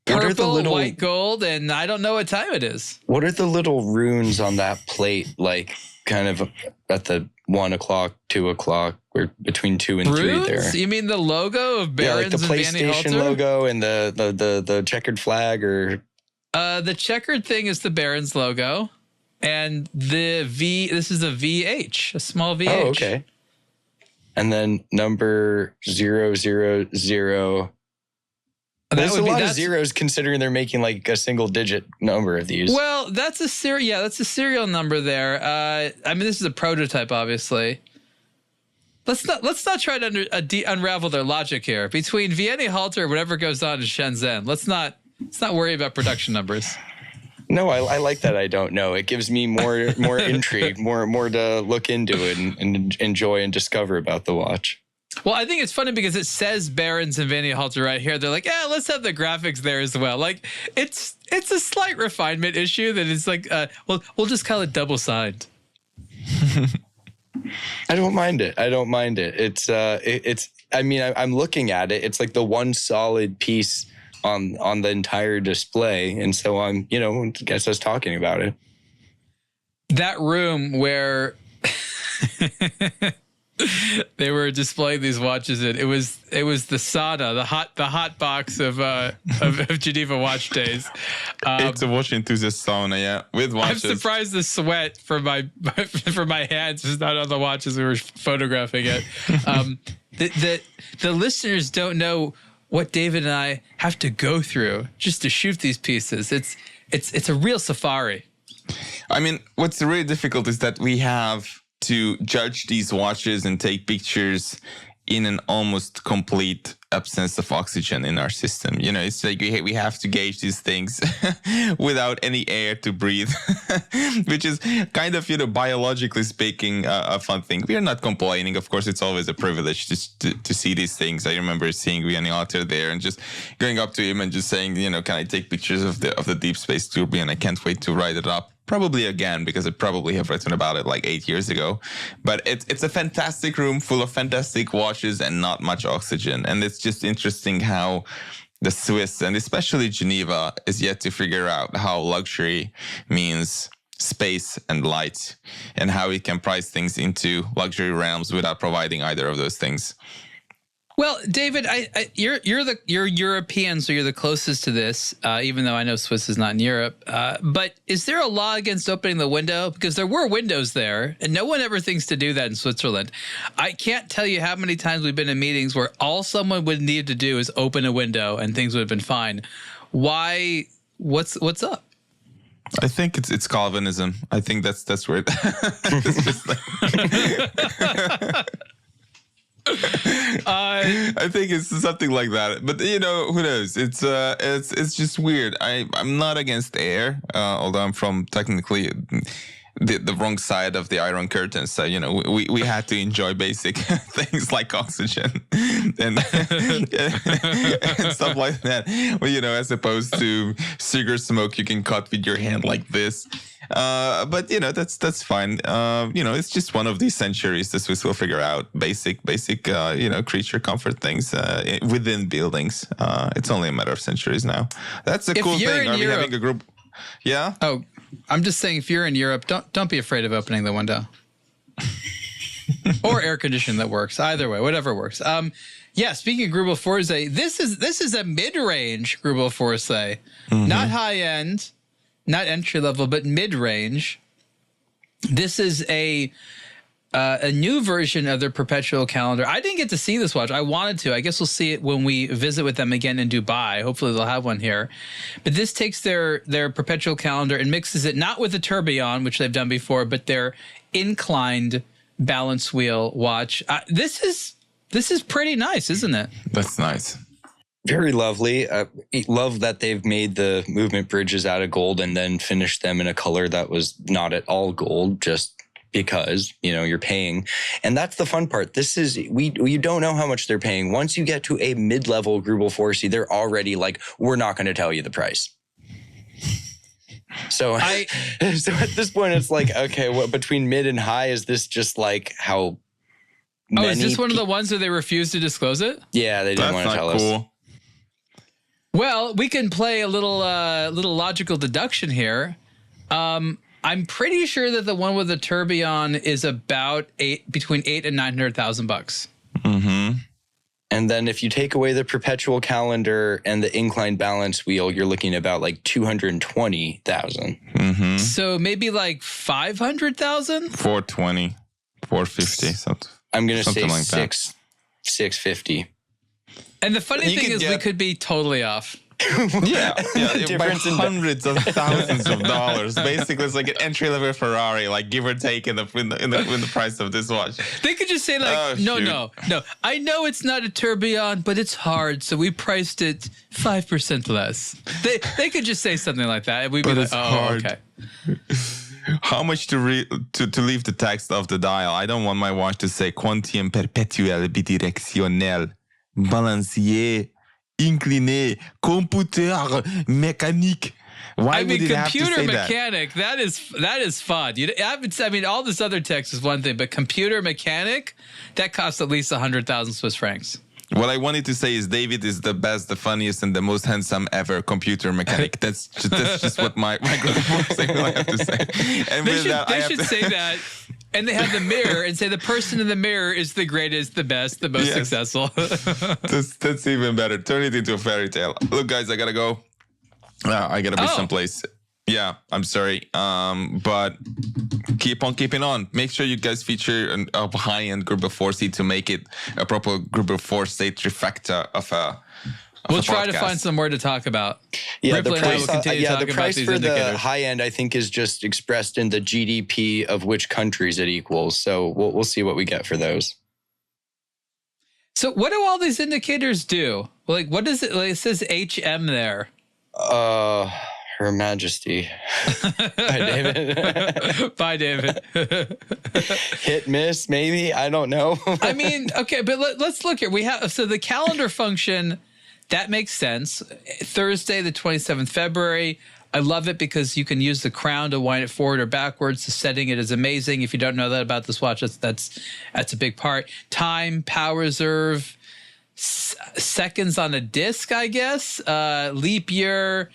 Purple, white, gold, and I don't know what time it is.
What are the little runes on that plate, like kind of at the 1 o'clock, 2 o'clock, or between 2 and 3 there?
You mean the logo of Behrens
like the
and Vianney
PlayStation
Halter?
logo and the checkered flag, or
the checkered thing is the Behrens logo, and the V. This is a VH, a small VH.
Oh, okay. And then number 000. There's a lot of zeros considering they're making like a single digit number of these.
Well, that's a serial. Yeah, that's a serial number there. I mean, this is a prototype, obviously. Let's not try to unravel their logic here. Between Vianney Halter and whatever goes on in Shenzhen, let's not worry about production numbers.
No, I like that. I don't know. It gives me more intrigue, more to look into it and enjoy and discover about the watch.
Well, I think it's funny because it says Behrens and Vianney Halter right here. They're like, yeah, let's have the graphics there as well. Like, it's a slight refinement issue that is like, well, we'll just call it double signed.
I don't mind it. It's I mean, I'm looking at it. It's like the one solid piece on the entire display, and so I'm, I guess I was talking about it.
That room where they were displaying these watches in, it was the sauna, the hot box of Geneva Watch Days.
It's a watch enthusiast sauna, yeah, with watches.
I'm surprised the sweat from my hands is not on the watch as we were photographing it. The listeners don't know what David and I have to go through just to shoot these pieces. It's a real safari.
I mean, what's really difficult is that we have to judge these watches and take pictures in an almost complete absence of oxygen in our system. It's like we have to gauge these things without any air to breathe, which is kind of, biologically speaking, a fun thing. We are not complaining. Of course, it's always a privilege to see these things. I remember seeing Vianney Halter there and just going up to him and just saying, can I take pictures of the deep space tourbillon? I can't wait to write it up. Probably again, because I probably have written about it like 8 years ago. But it's a fantastic room full of fantastic watches and not much oxygen. And it's just interesting how the Swiss, and especially Geneva, is yet to figure out how luxury means space and light, and how it can price things into luxury realms without providing either of those things.
Well, David, you're European, so you're the closest to this, even though I know Swiss is not in Europe. But is there a law against opening the window? Because there were windows there, and no one ever thinks to do that in Switzerland. I can't tell you how many times we've been in meetings where all someone would need to do is open a window and things would have been fine. Why? What's up?
I think it's Calvinism. I think that's where it's just like I think it's something like that, but who knows? It's just weird. I'm not against air, although I'm from technically the wrong side of the Iron Curtain. So we had to enjoy basic things like oxygen and stuff like that. Well, as opposed to cigarette smoke, you can cut with your hand like this. But that's fine. It's just one of these centuries the Swiss will figure out basic creature comfort things within buildings. It's only a matter of centuries now. That's a cool thing. Are we having a group? Yeah.
Oh, I'm just saying, if you're in Europe, don't be afraid of opening the window or air conditioning that works. Either way, whatever works. Yeah. Speaking of Greubel Forsey, this is a mid-range Greubel Forsey, not high end. Not entry level, but mid range. This is a new version of their perpetual calendar. I didn't get to see this watch. I wanted to. I guess we'll see it when we visit with them again in Dubai. Hopefully they'll have one here. But this takes their perpetual calendar and mixes it not with the tourbillon, which they've done before, but their inclined balance wheel watch. This is pretty nice, isn't it?
That's nice.
Very lovely. Love that they've made the movement bridges out of gold and then finished them in a color that was not at all gold, just because, you're paying. And that's the fun part. You don't know how much they're paying. Once you get to a mid-level Greubel Forsey, they're already like, we're not going to tell you the price. So, so at this point, it's like, okay, well, between mid and high, is this just like how many...
Oh, is this one of the ones where they refuse to disclose it?
Yeah, they didn't want to tell us.
Well, we can play a little logical deduction here. I'm pretty sure that the one with the tourbillon is about between $800,000 and $900,000.
Mm-hmm.
And then if you take away the perpetual calendar and the inclined balance wheel, you're looking at about like 220,000.
Mm-hmm.
So maybe like 500,000?
420, 450, something.
I'm gonna say
like
650.
And the funny thing is, we could be totally off.
Yeah, by
Difference in
hundreds of thousands of dollars. Basically, it's like an entry-level Ferrari, like give or take in the price of this watch.
They could just say like, no. I know it's not a tourbillon, but it's hard, so we priced it 5% less. They could just say something like that, and we'd be like, hard. Okay.
How much to leave the text of the dial? I don't want my watch to say quantième perpétuel bidirectionnel, balancier, incliné, computer mécanique. Why would it have to
computer
say
mechanic, that is fun. I mean, all this other text is one thing, but computer mechanic, that costs at least 100,000 Swiss francs.
What I wanted to say is David is the best, the funniest, and the most handsome ever computer mechanic. That's just what my Greubel Forsey will have to say. And
they should say that. And they have the mirror and say the person in the mirror is the greatest, the best, the most successful.
That's even better. Turn it into a fairy tale. Look, guys, I gotta go. I gotta be someplace. Yeah, I'm sorry. But keep on keeping on. Make sure you guys feature a high-end Greubel Forsey to make it a proper Greubel Forsey trifecta of a
We'll try to find some more to talk about.
Yeah,
Ripley
the price for the high end, I think, is just expressed in the GDP of which countries it equals. So we'll see what we get for those.
So what do all these indicators do? Like, what is it? Like, it says HM there.
Her Majesty. Bye, David.
Bye, David.
Hit, miss, maybe. I don't know.
I mean, okay, but let's look here. We have the calendar function. That makes sense. Thursday, the 27th February. I love it because you can use the crown to wind it forward or backwards. The setting it is amazing. If you don't know that about this watch, that's a big part. Time, power reserve, seconds on a disc, I guess. Leap year.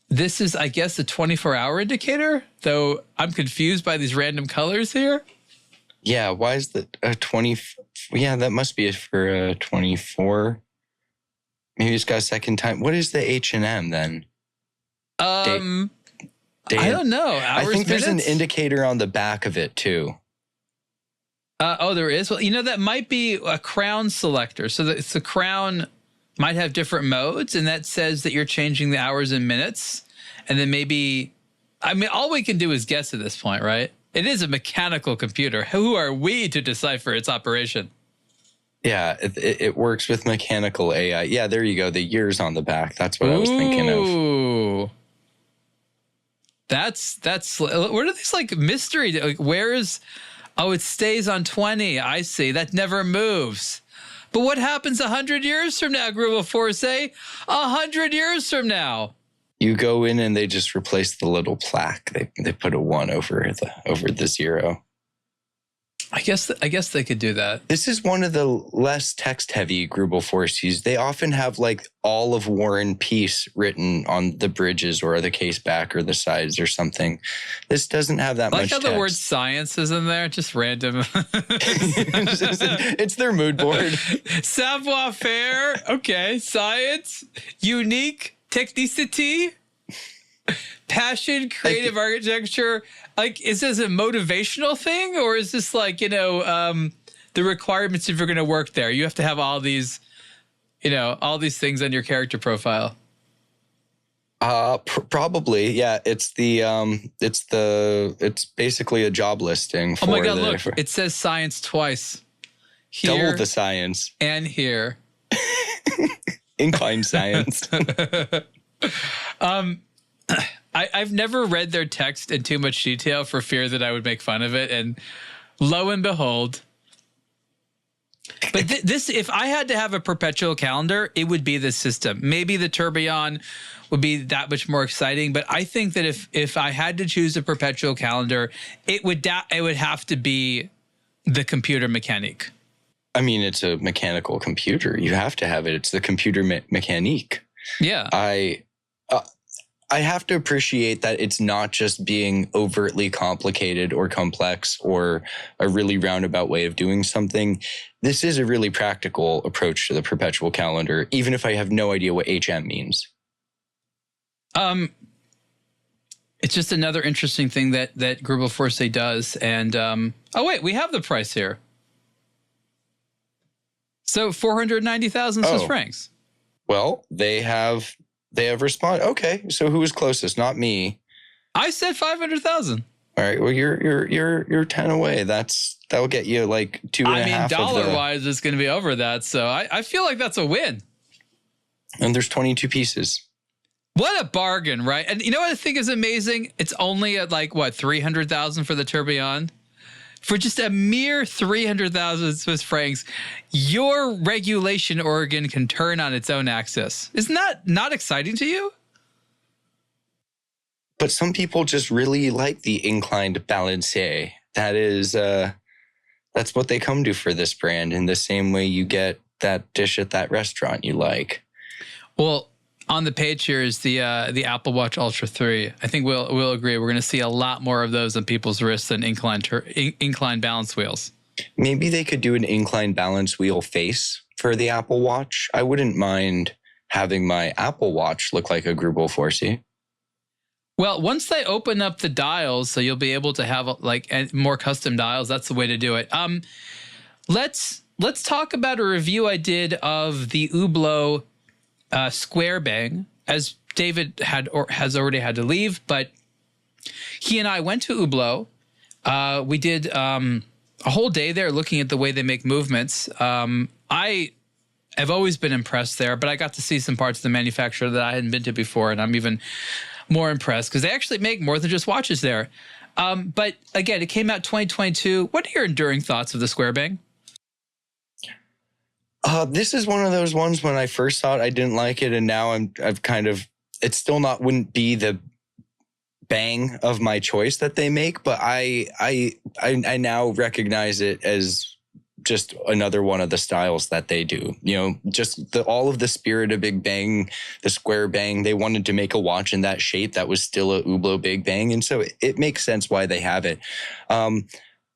This is, I guess, a 24-hour indicator, though I'm confused by these random colors here.
Yeah, why is the 20? Yeah, that must be for 24. Maybe it's got a second time. What is the H&M then?
I don't know.
I think there's an indicator on the back of it too.
There is. Well, that might be a crown selector. So the crown might have different modes, and that says that you're changing the hours and minutes. And then maybe, I mean, all we can do is guess at this point, right? It is a mechanical computer. Who are we to decipher its operation?
Yeah, it works with mechanical AI. Yeah, there you go. The years on the back. That's what I was thinking of.
Ooh. That's what are these like mystery? Like, where is? Oh, it stays on 20. I see. That never moves. But what happens 100 years from now, Greubel Forsey? 100 years from now.
You go in and they just replace the little plaque. They put a 1 over the 0.
I guess they could do that.
This is one of the less text-heavy Greubel Forseys. They often have like all of War and Peace written on the bridges or the case back or the sides or something. This doesn't have that much text.
I like how the word science is in there, just random.
It's their mood board.
Savoir faire, okay. Science, unique, technicity, passion, creative architecture. Like, is this a motivational thing, or is this like, the requirements if you're going to work there? You have to have all these, all these things on your character profile.
Probably, yeah. It's basically a job listing.
Oh my God! Look, it says science twice. Here,
double the science,
and here.
Incline science.
I've never read their text in too much detail for fear that I would make fun of it. And lo and behold. But this, if I had to have a perpetual calendar, it would be this system. Maybe the tourbillon would be that much more exciting. But I think that if I had to choose a perpetual calendar, it would have to be the computer mécanique.
I mean, it's a mechanical computer. You have to have it. It's the computer mécanique.
Yeah.
I have to appreciate that it's not just being overtly complicated or complex or a really roundabout way of doing something. This is a really practical approach to the perpetual calendar, even if I have no idea what HM means.
It's just another interesting thing that Greubel Forsey does. And oh wait, we have the price here. So 490,000 Swiss francs.
Well, they have responded. Okay, so who was closest? Not me.
I said 500,000.
All right. Well, you're 10 away. That'll get you like 2.5.
I mean, dollar wise, it's going to be over that. So I feel like that's a win.
And there's 22 pieces.
What a bargain, right? And you know what I think is amazing? It's only at like what 300,000 for the tourbillon. For just a mere 300,000 Swiss francs, your regulation organ can turn on its own axis. Isn't that not exciting to you?
But some people just really like the inclined Balancier. That is, that's what they come to for this brand. In the same way you get that dish at that restaurant you like. Well,
on the page here is the Apple Watch Ultra 3. I think we'll agree. We're going to see a lot more of those on people's wrists than inclined balance wheels.
Maybe they could do an inclined balance wheel face for the Apple Watch. I wouldn't mind having my Apple Watch look like a Greubel Forsey.
Well, once they open up the dials, so you'll be able to have like more custom dials. That's the way to do it. Let's talk about a review I did of the Hublot Square Bang, as David has already had to leave, but he and I went to Hublot. We did a whole day there looking at the way they make movements. I have always been impressed there, but I got to see some parts of the manufacturer that I hadn't been to before, and I'm even more impressed because they actually make more than just watches there. But again, it came out 2022. What are your enduring thoughts of the Square Bang?
This is one of those ones when I first saw it, I didn't like it. And now I've kind of, it's still wouldn't be the bang of my choice that they make, but I now recognize it as just another one of the styles that they do. You know, just all of the spirit of Big Bang, the Square Bang, they wanted to make a watch in that shape that was still a Hublot Big Bang. And so it makes sense why they have it.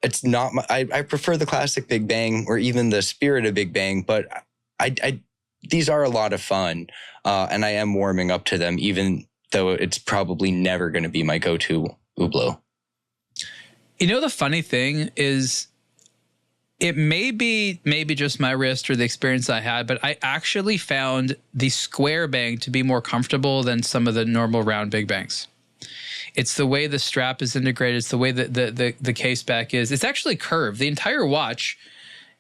It's not I prefer the classic Big Bang or even the spirit of Big Bang, but these are a lot of fun, and I am warming up to them, even though it's probably never going to be my go-to Hublot.
You know, the funny thing is, it may be just my wrist or the experience I had, but I actually found the Square Bang to be more comfortable than some of the normal round Big Bangs. It's the way the strap is integrated. It's the way that the case back is. It's actually curved. The entire watch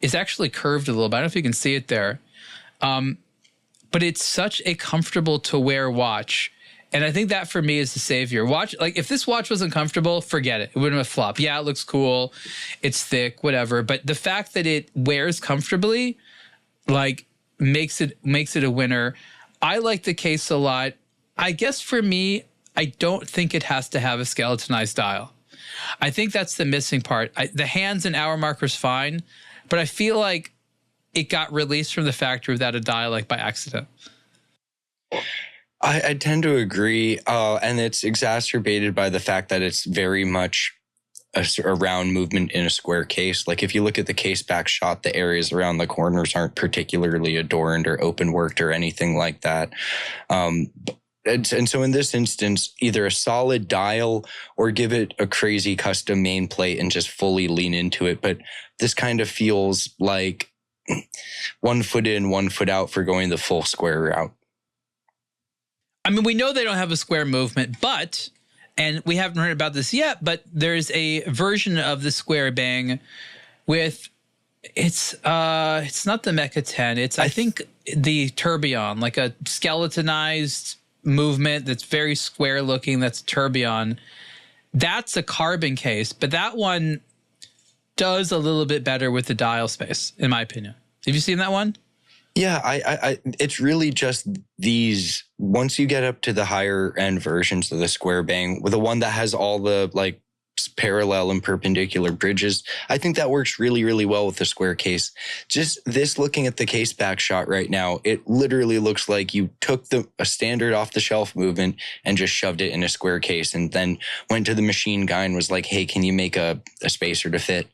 is actually curved a little bit. I don't know if you can see it there. But it's such a comfortable to wear watch. And I think that for me is the savior. Watch, like if this watch wasn't comfortable, forget it. It wouldn't have flopped. Yeah, it looks cool. It's thick, whatever. But the fact that it wears comfortably, like makes it a winner. I like the case a lot. I guess for me, I don't think it has to have a skeletonized dial. I think that's the missing part. The hands and hour marker's fine, but I feel like it got released from the factory without a dial, like by accident.
I tend to agree, and it's exacerbated by the fact that it's very much a round movement in a square case. Like if you look at the case back shot, the areas around the corners aren't particularly adorned or open worked or anything like that. And so in this instance, either a solid dial or give it a crazy custom main plate and just fully lean into it. But this kind of feels like 1 foot in, 1 foot out for going the full square route.
I mean, we know they don't have a square movement, and we haven't heard about this yet, but there's a version of the Square Bang with, it's not the Mecha 10. It's, I think, the tourbillon, like a skeletonized
movement that's very square looking. That's tourbillon. That's a carbon case, but that one does a little bit better with the dial space, in my opinion. Have you seen that one?
Yeah, it's really just these, once you get up to the higher end versions of the Square Bang, with the one that has all the like parallel and perpendicular bridges, I think that works really, really well with the square case. Just this, looking at the case back shot right now, it literally looks like you took a standard off the shelf movement and just shoved it in a square case, and then went to the machine guy and was like, hey, can you make a spacer to fit?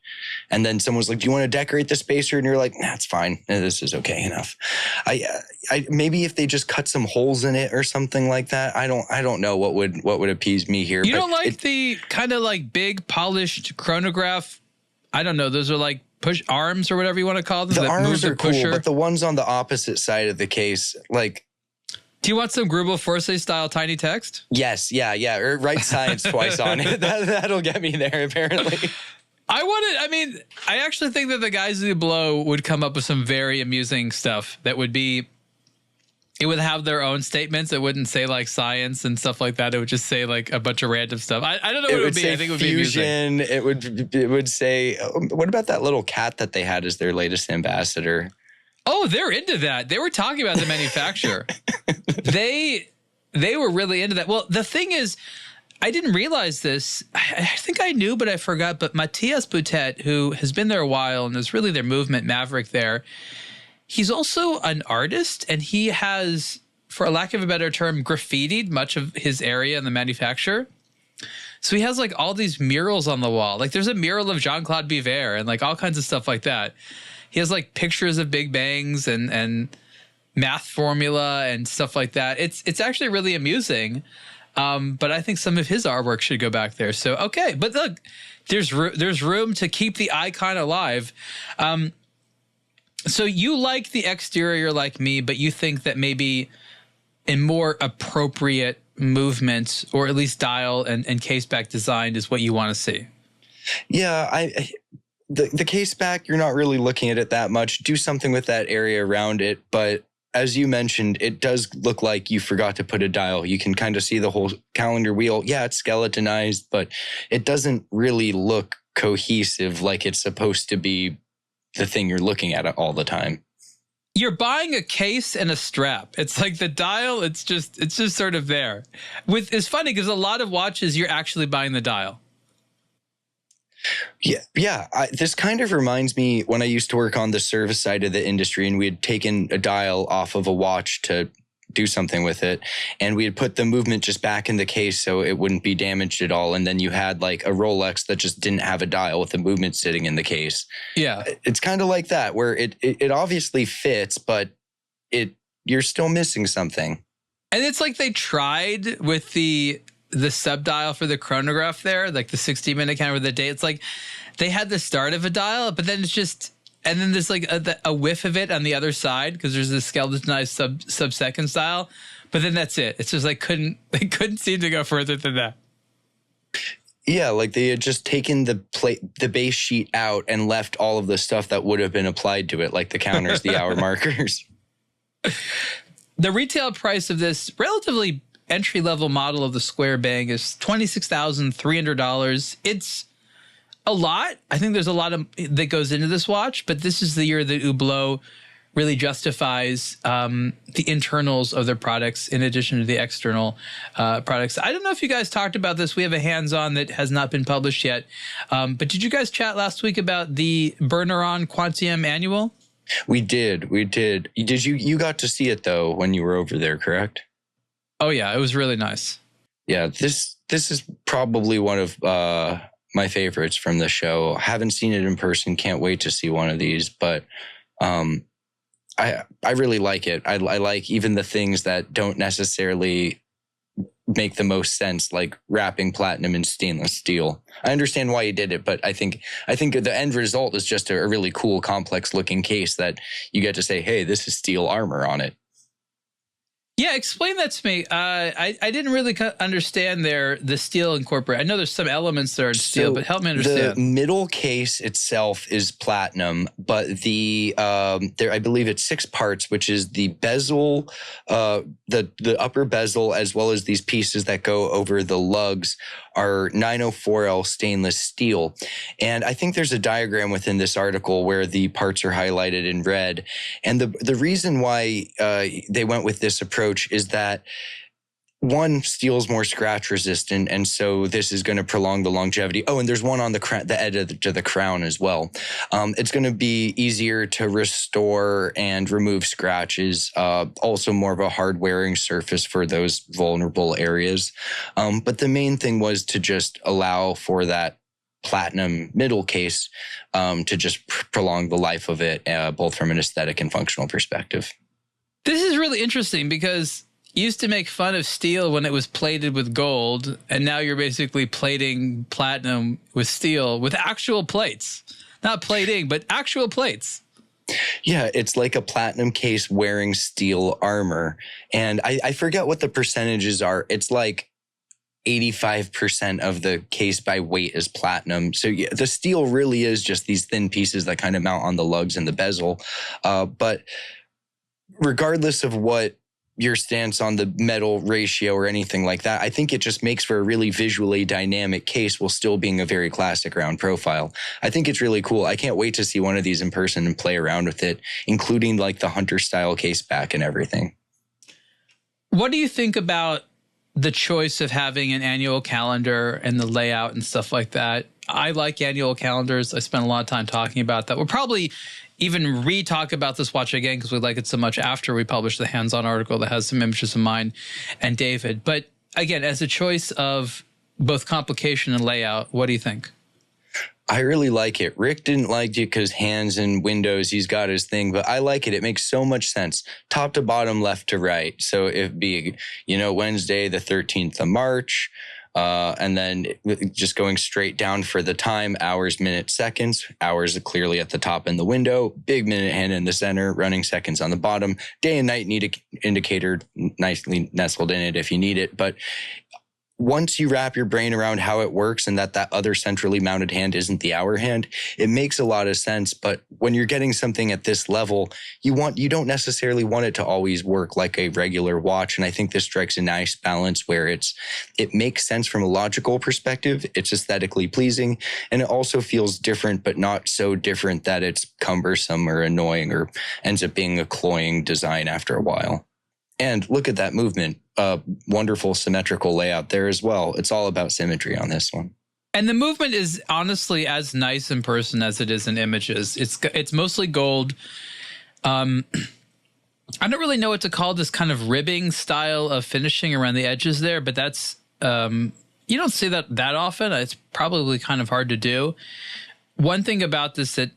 And then someone was like, do you want to decorate the spacer? And you're like, nah, it's fine. This is okay enough. I maybe if they just cut some holes in it or something like that, I don't know what would appease me here.
You don't like the kind of like big polished chronograph? I don't know. Those are like push arms or whatever you want to call them.
The
that
arms are cool,
pusher.
but the ones on the opposite side of the case, like.
Do you want some Greubel Forsey style tiny text?
Yes, yeah. Or write science twice on it. That'll get me there, apparently.
I actually think that the guys at Hublot would come up with some very amusing stuff that would be, it would have their own statements. It wouldn't say like science and stuff like that. It would just say like a bunch of random stuff. I don't know what it would be. I think it would be amusing.
It would say, what about that little cat that they had as their latest ambassador?
Oh, they're into that. They were talking about the manufacturer. They were really into that. Well, the thing is, I didn't realize this. I think I knew, but I forgot. But Matthias Boutet, who has been there a while and is really their movement maverick there, he's also an artist, and he has, for lack of a better term, graffitied much of his area in the manufacturer. So he has like all these murals on the wall. Like there's a mural of Jean-Claude Biver and like all kinds of stuff like that. He has like pictures of Big Bangs and math formula and stuff like that. It's actually really amusing. But I think some of his artwork should go back there. So, okay. But look, there's room to keep the icon alive. So you like the exterior like me, but you think that maybe a more appropriate movement, or at least dial and case back design, is what you want to see.
Yeah, the case back, you're not really looking at it that much. Do something with that area around it. But as you mentioned, it does look like you forgot to put a dial. You can kind of see the whole calendar wheel. Yeah, it's skeletonized, but it doesn't really look cohesive like it's supposed to be the thing you're looking at all the time.
You're buying a case and a strap. It's like the dial, it's just sort of there. It's funny because a lot of watches, you're actually buying the dial.
Yeah. This kind of reminds me when I used to work on the service side of the industry, and we had taken a dial off of a watch to do something with it, and we had put the movement just back in the case so it wouldn't be damaged at all. And then you had like a Rolex that just didn't have a dial with the movement sitting in the case. Yeah, it's kind of like that, where it obviously fits, but you're still missing something.
And it's like they tried with the sub-dial for the chronograph there, like the 60-minute counter with the date. It's like they had the start of a dial, but then it's just, and then there's like a whiff of it on the other side because there's this skeletonized sub-second style. But then that's it. It's just like they couldn't seem to go further than that.
Yeah, like they had just taken the base sheet out and left all of the stuff that would have been applied to it, like the counters, the hour markers.
The retail price of this relatively entry-level model of the Square Bang is $26,300. It's a lot. I think there's a lot that goes into this watch, but this is the year that Hublot really justifies the internals of their products in addition to the external products. I don't know if you guys talked about this. We have a hands-on that has not been published yet. But did you guys chat last week about the Berneron Quantium Annual?
We did. Did you got to see it though when you were over there, correct?
Oh yeah, it was really nice. Yeah,
this is probably one of my favorites from the show. Haven't seen it in person. Can't wait to see one of these. But I really like it. I like even the things that don't necessarily make the most sense, like wrapping platinum in stainless steel. I understand why he did it, but I think the end result is just a really cool, complex looking case that you get to say, hey, this is steel armor on it.
Yeah, explain that to me. I didn't really understand the steel incorporate. I know there's some elements that are in steel, but help me understand.
The middle case itself is platinum, but I believe it's 6 parts, which is the bezel, the upper bezel, as well as these pieces that go over the lugs, are 904L stainless steel. And I think there's a diagram within this article where the parts are highlighted in red. And the reason why they went with this approach is that, one, steel is more scratch resistant, and so this is going to prolong the longevity. Oh, and there's one on the edge of the crown as well. It's going to be easier to restore and remove scratches. Also more of a hard wearing surface for those vulnerable areas. But the main thing was to just allow for that platinum middle case to just prolong the life of it, both from an aesthetic and functional perspective.
This is really interesting because used to make fun of steel when it was plated with gold, and now you're basically plating platinum with steel with actual plates. Not plating, but actual plates.
Yeah, it's like a platinum case wearing steel armor. And I forget what the percentages are. It's like 85% of the case by weight is platinum. So yeah, the steel really is just these thin pieces that kind of mount on the lugs and the bezel. But regardless of what your stance on the metal ratio or anything like that, I think it just makes for a really visually dynamic case while still being a very classic round profile. I think it's really cool. I can't wait to see one of these in person and play around with it, including like the hunter style case back and everything.
What do you think about the choice of having an annual calendar and the layout and stuff like that? I like annual calendars. I spent a lot of time talking about that. We'll probably even re-talk about this watch again because we like it so much after we publish the hands-on article that has some images of mine and David. But again, as a choice of both complication and layout, what do you think?
I really like it. Rick didn't like it because hands and windows, he's got his thing, but I like it. It makes so much sense. Top to bottom, left to right. So it'd be, Wednesday, the 13th of March, and then just going straight down for the time, hours, minutes, seconds. Hours are clearly at the top in the window, big minute hand in the center, running seconds on the bottom. Day and night indicator nicely nestled in it if you need it. But once you wrap your brain around how it works and that other centrally mounted hand isn't the hour hand, it makes a lot of sense. But when you're getting something at this level, you don't necessarily want it to always work like a regular watch. And I think this strikes a nice balance where it makes sense from a logical perspective. It's aesthetically pleasing, and it also feels different, but not so different that it's cumbersome or annoying or ends up being a cloying design after a while. And look at that movement. Wonderful symmetrical layout there as well. It's all about symmetry on this one.
And the movement is honestly as nice in person as it is in images. It's mostly gold. I don't really know what to call this kind of ribbing style of finishing around the edges there, but that's you don't see that often. It's probably kind of hard to do. One thing about this that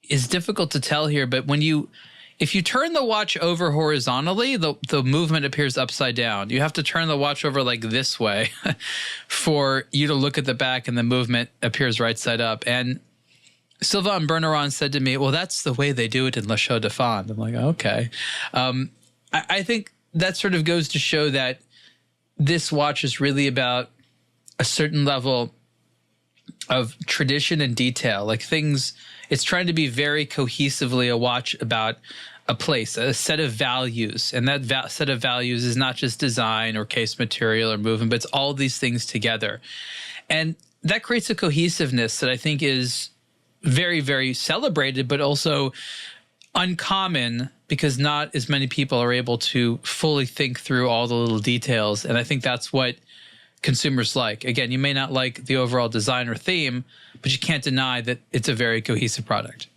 is difficult to tell here, but if you turn the watch over horizontally, the movement appears upside down. You have to turn the watch over like this way for you to look at the back, and the movement appears right side up. And Sylvain Berneron said to me, well, that's the way they do it in La Chaux de Fonds. I'm like, okay. I think that sort of goes to show that this watch is really about a certain level of tradition and detail, like things. It's trying to be very cohesively a watch about a place, a set of values. And that set of values is not just design or case material or movement, but it's all these things together. And that creates a cohesiveness that I think is very, very celebrated, but also uncommon because not as many people are able to fully think through all the little details. And I think that's what consumers like. Again, you may not like the overall design or theme, but you can't deny that it's a very cohesive product.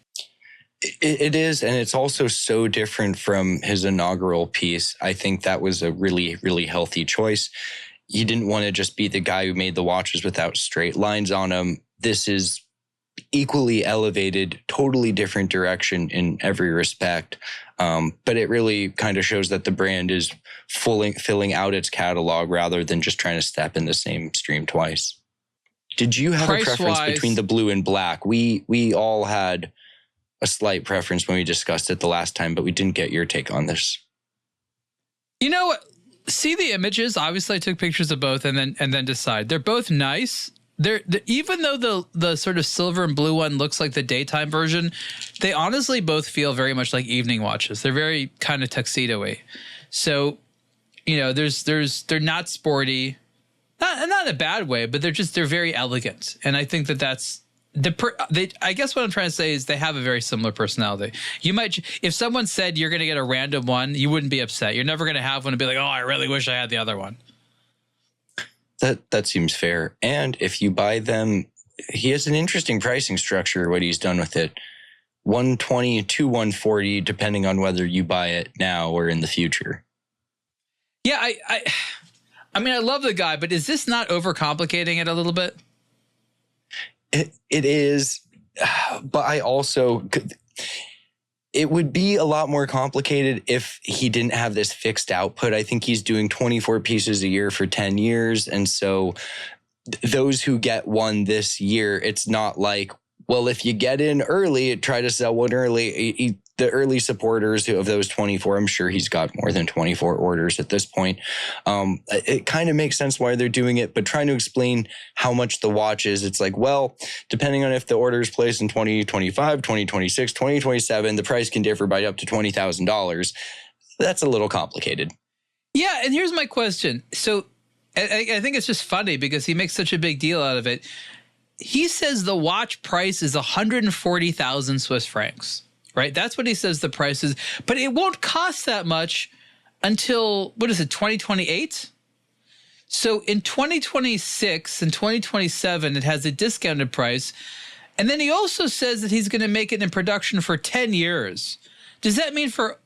It is, and it's also so different from his inaugural piece. I think that was a really, really healthy choice. You didn't want to just be the guy who made the watches without straight lines on them. This is equally elevated, totally different direction in every respect. But it really kind of shows that the brand is filling out its catalog rather than just trying to step in the same stream twice. Did you have a preference between the blue and black? We all had a slight preference when we discussed it the last time, but we didn't get your take on this.
You know what? See the images. Obviously, I took pictures of both and then decide. They're both nice. They're even though the sort of silver and blue one looks like the daytime version, they honestly both feel very much like evening watches. They're very kind of tuxedo-y. So, you know, they're not sporty, not in a bad way, but they're very elegant. And I think that's I guess what I'm trying to say is they have a very similar personality. You might, if someone said you're going to get a random one, you wouldn't be upset. You're never going to have one and be like, oh, I really wish I had the other one.
That seems fair. And if you buy them, he has an interesting pricing structure, what he's done with it. 120 to 140, depending on whether you buy it now or in the future.
Yeah, I mean, I love the guy, but is this not overcomplicating it a little bit?
It is, but I also, it would be a lot more complicated if he didn't have this fixed output. I think he's doing 24 pieces a year for 10 years. And so those who get one this year, it's not like, well, if you get in early, try to sell one early. The early supporters of those 24, I'm sure he's got more than 24 orders at this point. It kind of makes sense why they're doing it, but trying to explain how much the watch is, it's like, well, depending on if the order is placed in 2025, 2026, 2027, the price can differ by up to $20,000. That's a little complicated.
Yeah, and here's my question. So I think it's just funny because he makes such a big deal out of it. He says the watch price is 140,000 Swiss francs. Right? That's what he says the price is. But it won't cost that much until, 2028? So in 2026 and 2027, it has a discounted price. And then he also says that he's going to make it in production for 10 years. Does that mean for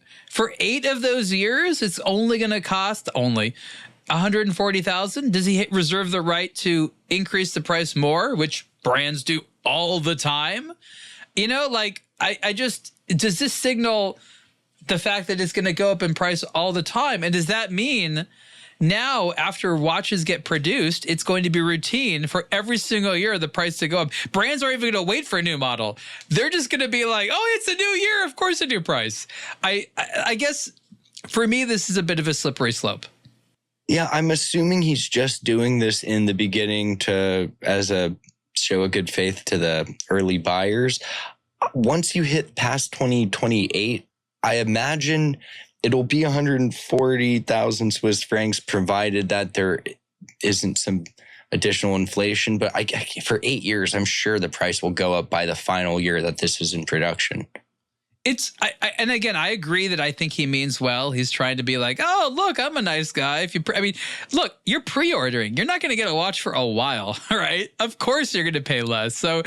8 of those years, it's only going to cost only 140,000? Does he reserve the right to increase the price more, which brands do all the time? You know, like, I just, does this signal the fact that it's going to go up in price all the time? And does that mean now, after watches get produced, it's going to be routine for every single year the price to go up? Brands aren't even going to wait for a new model. They're just going to be like, oh, it's a new year. Of course, a new price. I guess for me, this is a bit of a slippery slope.
Yeah, I'm assuming he's just doing this in the beginning as a show of good faith to the early buyers. Once you hit past 2028, I imagine it'll be 140,000 Swiss francs, provided that there isn't some additional inflation. But for 8 years, I'm sure the price will go up by the final year that this is in production. And again, I agree that I think he means well. He's trying to be like, oh, look, I'm a nice guy. Look, you're pre-ordering. You're not going to get a watch for a while, right? Of course you're going to pay less. So,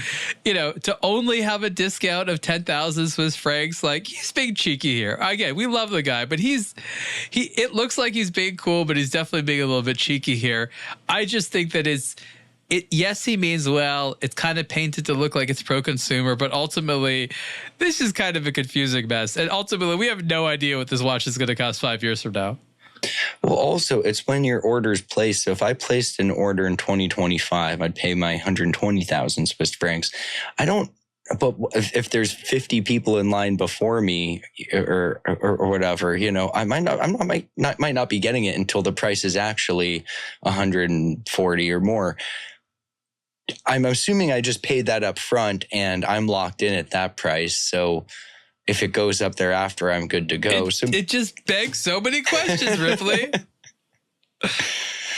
you know, to only have a discount of 10,000 Swiss francs, like, he's being cheeky here. Again, we love the guy, but it looks like he's being cool, but he's definitely being a little bit cheeky here. I just think that yes, he means well. It's kind of painted to look like it's pro-consumer, but ultimately, this is kind of a confusing mess. And ultimately, we have no idea what this watch is going to cost 5 years from now. Well, also, it's when your order's placed. So if I placed an order in 2025, I'd pay my 120,000 Swiss francs. But if there's 50 people in line before me or whatever, you know, I might not be getting it until the price is actually 140 or more. I'm assuming I just paid that up front and I'm locked in at that price. So if it goes up thereafter, I'm good to go.
It just begs so many questions, Ripley.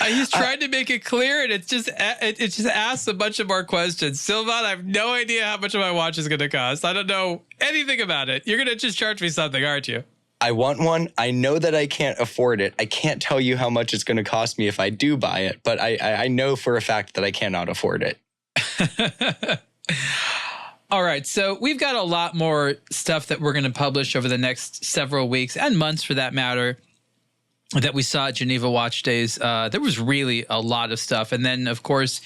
He's trying to make it clear, and it just asks a bunch of more questions. Sylvan, I have no idea how much of my watch is going to cost. I don't know anything about it. You're going to just charge me something, aren't you?
I want one. I know that I can't afford it. I can't tell you how much it's going to cost me if I do buy it, but I know for a fact that I cannot afford it.
All right. So we've got a lot more stuff that we're going to publish over the next several weeks and months, for that matter, that we saw at Geneva Watch Days. There was really a lot of stuff. And then, of course,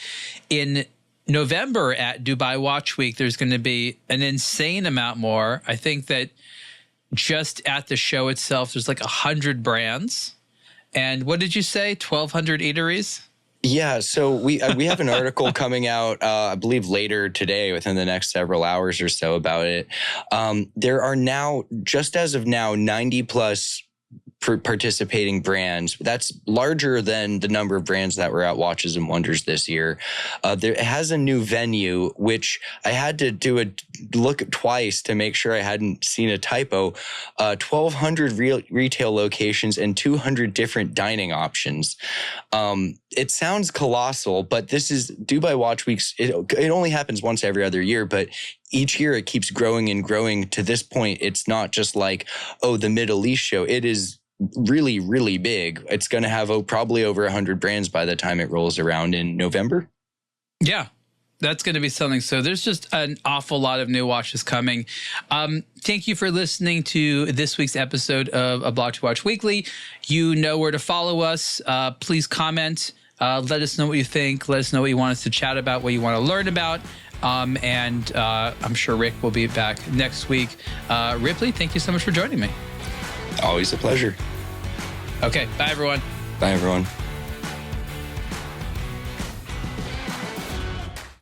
in November at Dubai Watch Week, there's going to be an insane amount more. I think that just at the show itself, there's like 100 brands. And what did you say? 1,200 eateries?
Yeah, so we have an article coming out, I believe later today, within the next several hours or so, about it. There are now, just as of now, 90 plus participating brands. That's larger than the number of brands that were at Watches and Wonders this year. It has a new venue, which I had to do a look twice to make sure I hadn't seen a typo. 1,200 retail locations and 200 different dining options. It sounds colossal, but this is Dubai Watch Weeks. It only happens once every other year, but each year it keeps growing and growing. To this point, it's not just like, oh, the Middle East show. It is really, really big. It's going to have probably over 100 brands by the time it rolls around in November.
Yeah, that's going to be something. So there's just an awful lot of new watches coming. Thank you for listening to this week's episode of aBlogtoWatch Weekly. You know where to follow us. Please comment. Let us know what you think. Let us know what you want us to chat about, what you want to learn about. And I'm sure Rick will be back next week. Ripley, thank you so much for joining me.
Always a pleasure.
Okay. Bye, everyone.
Bye, everyone.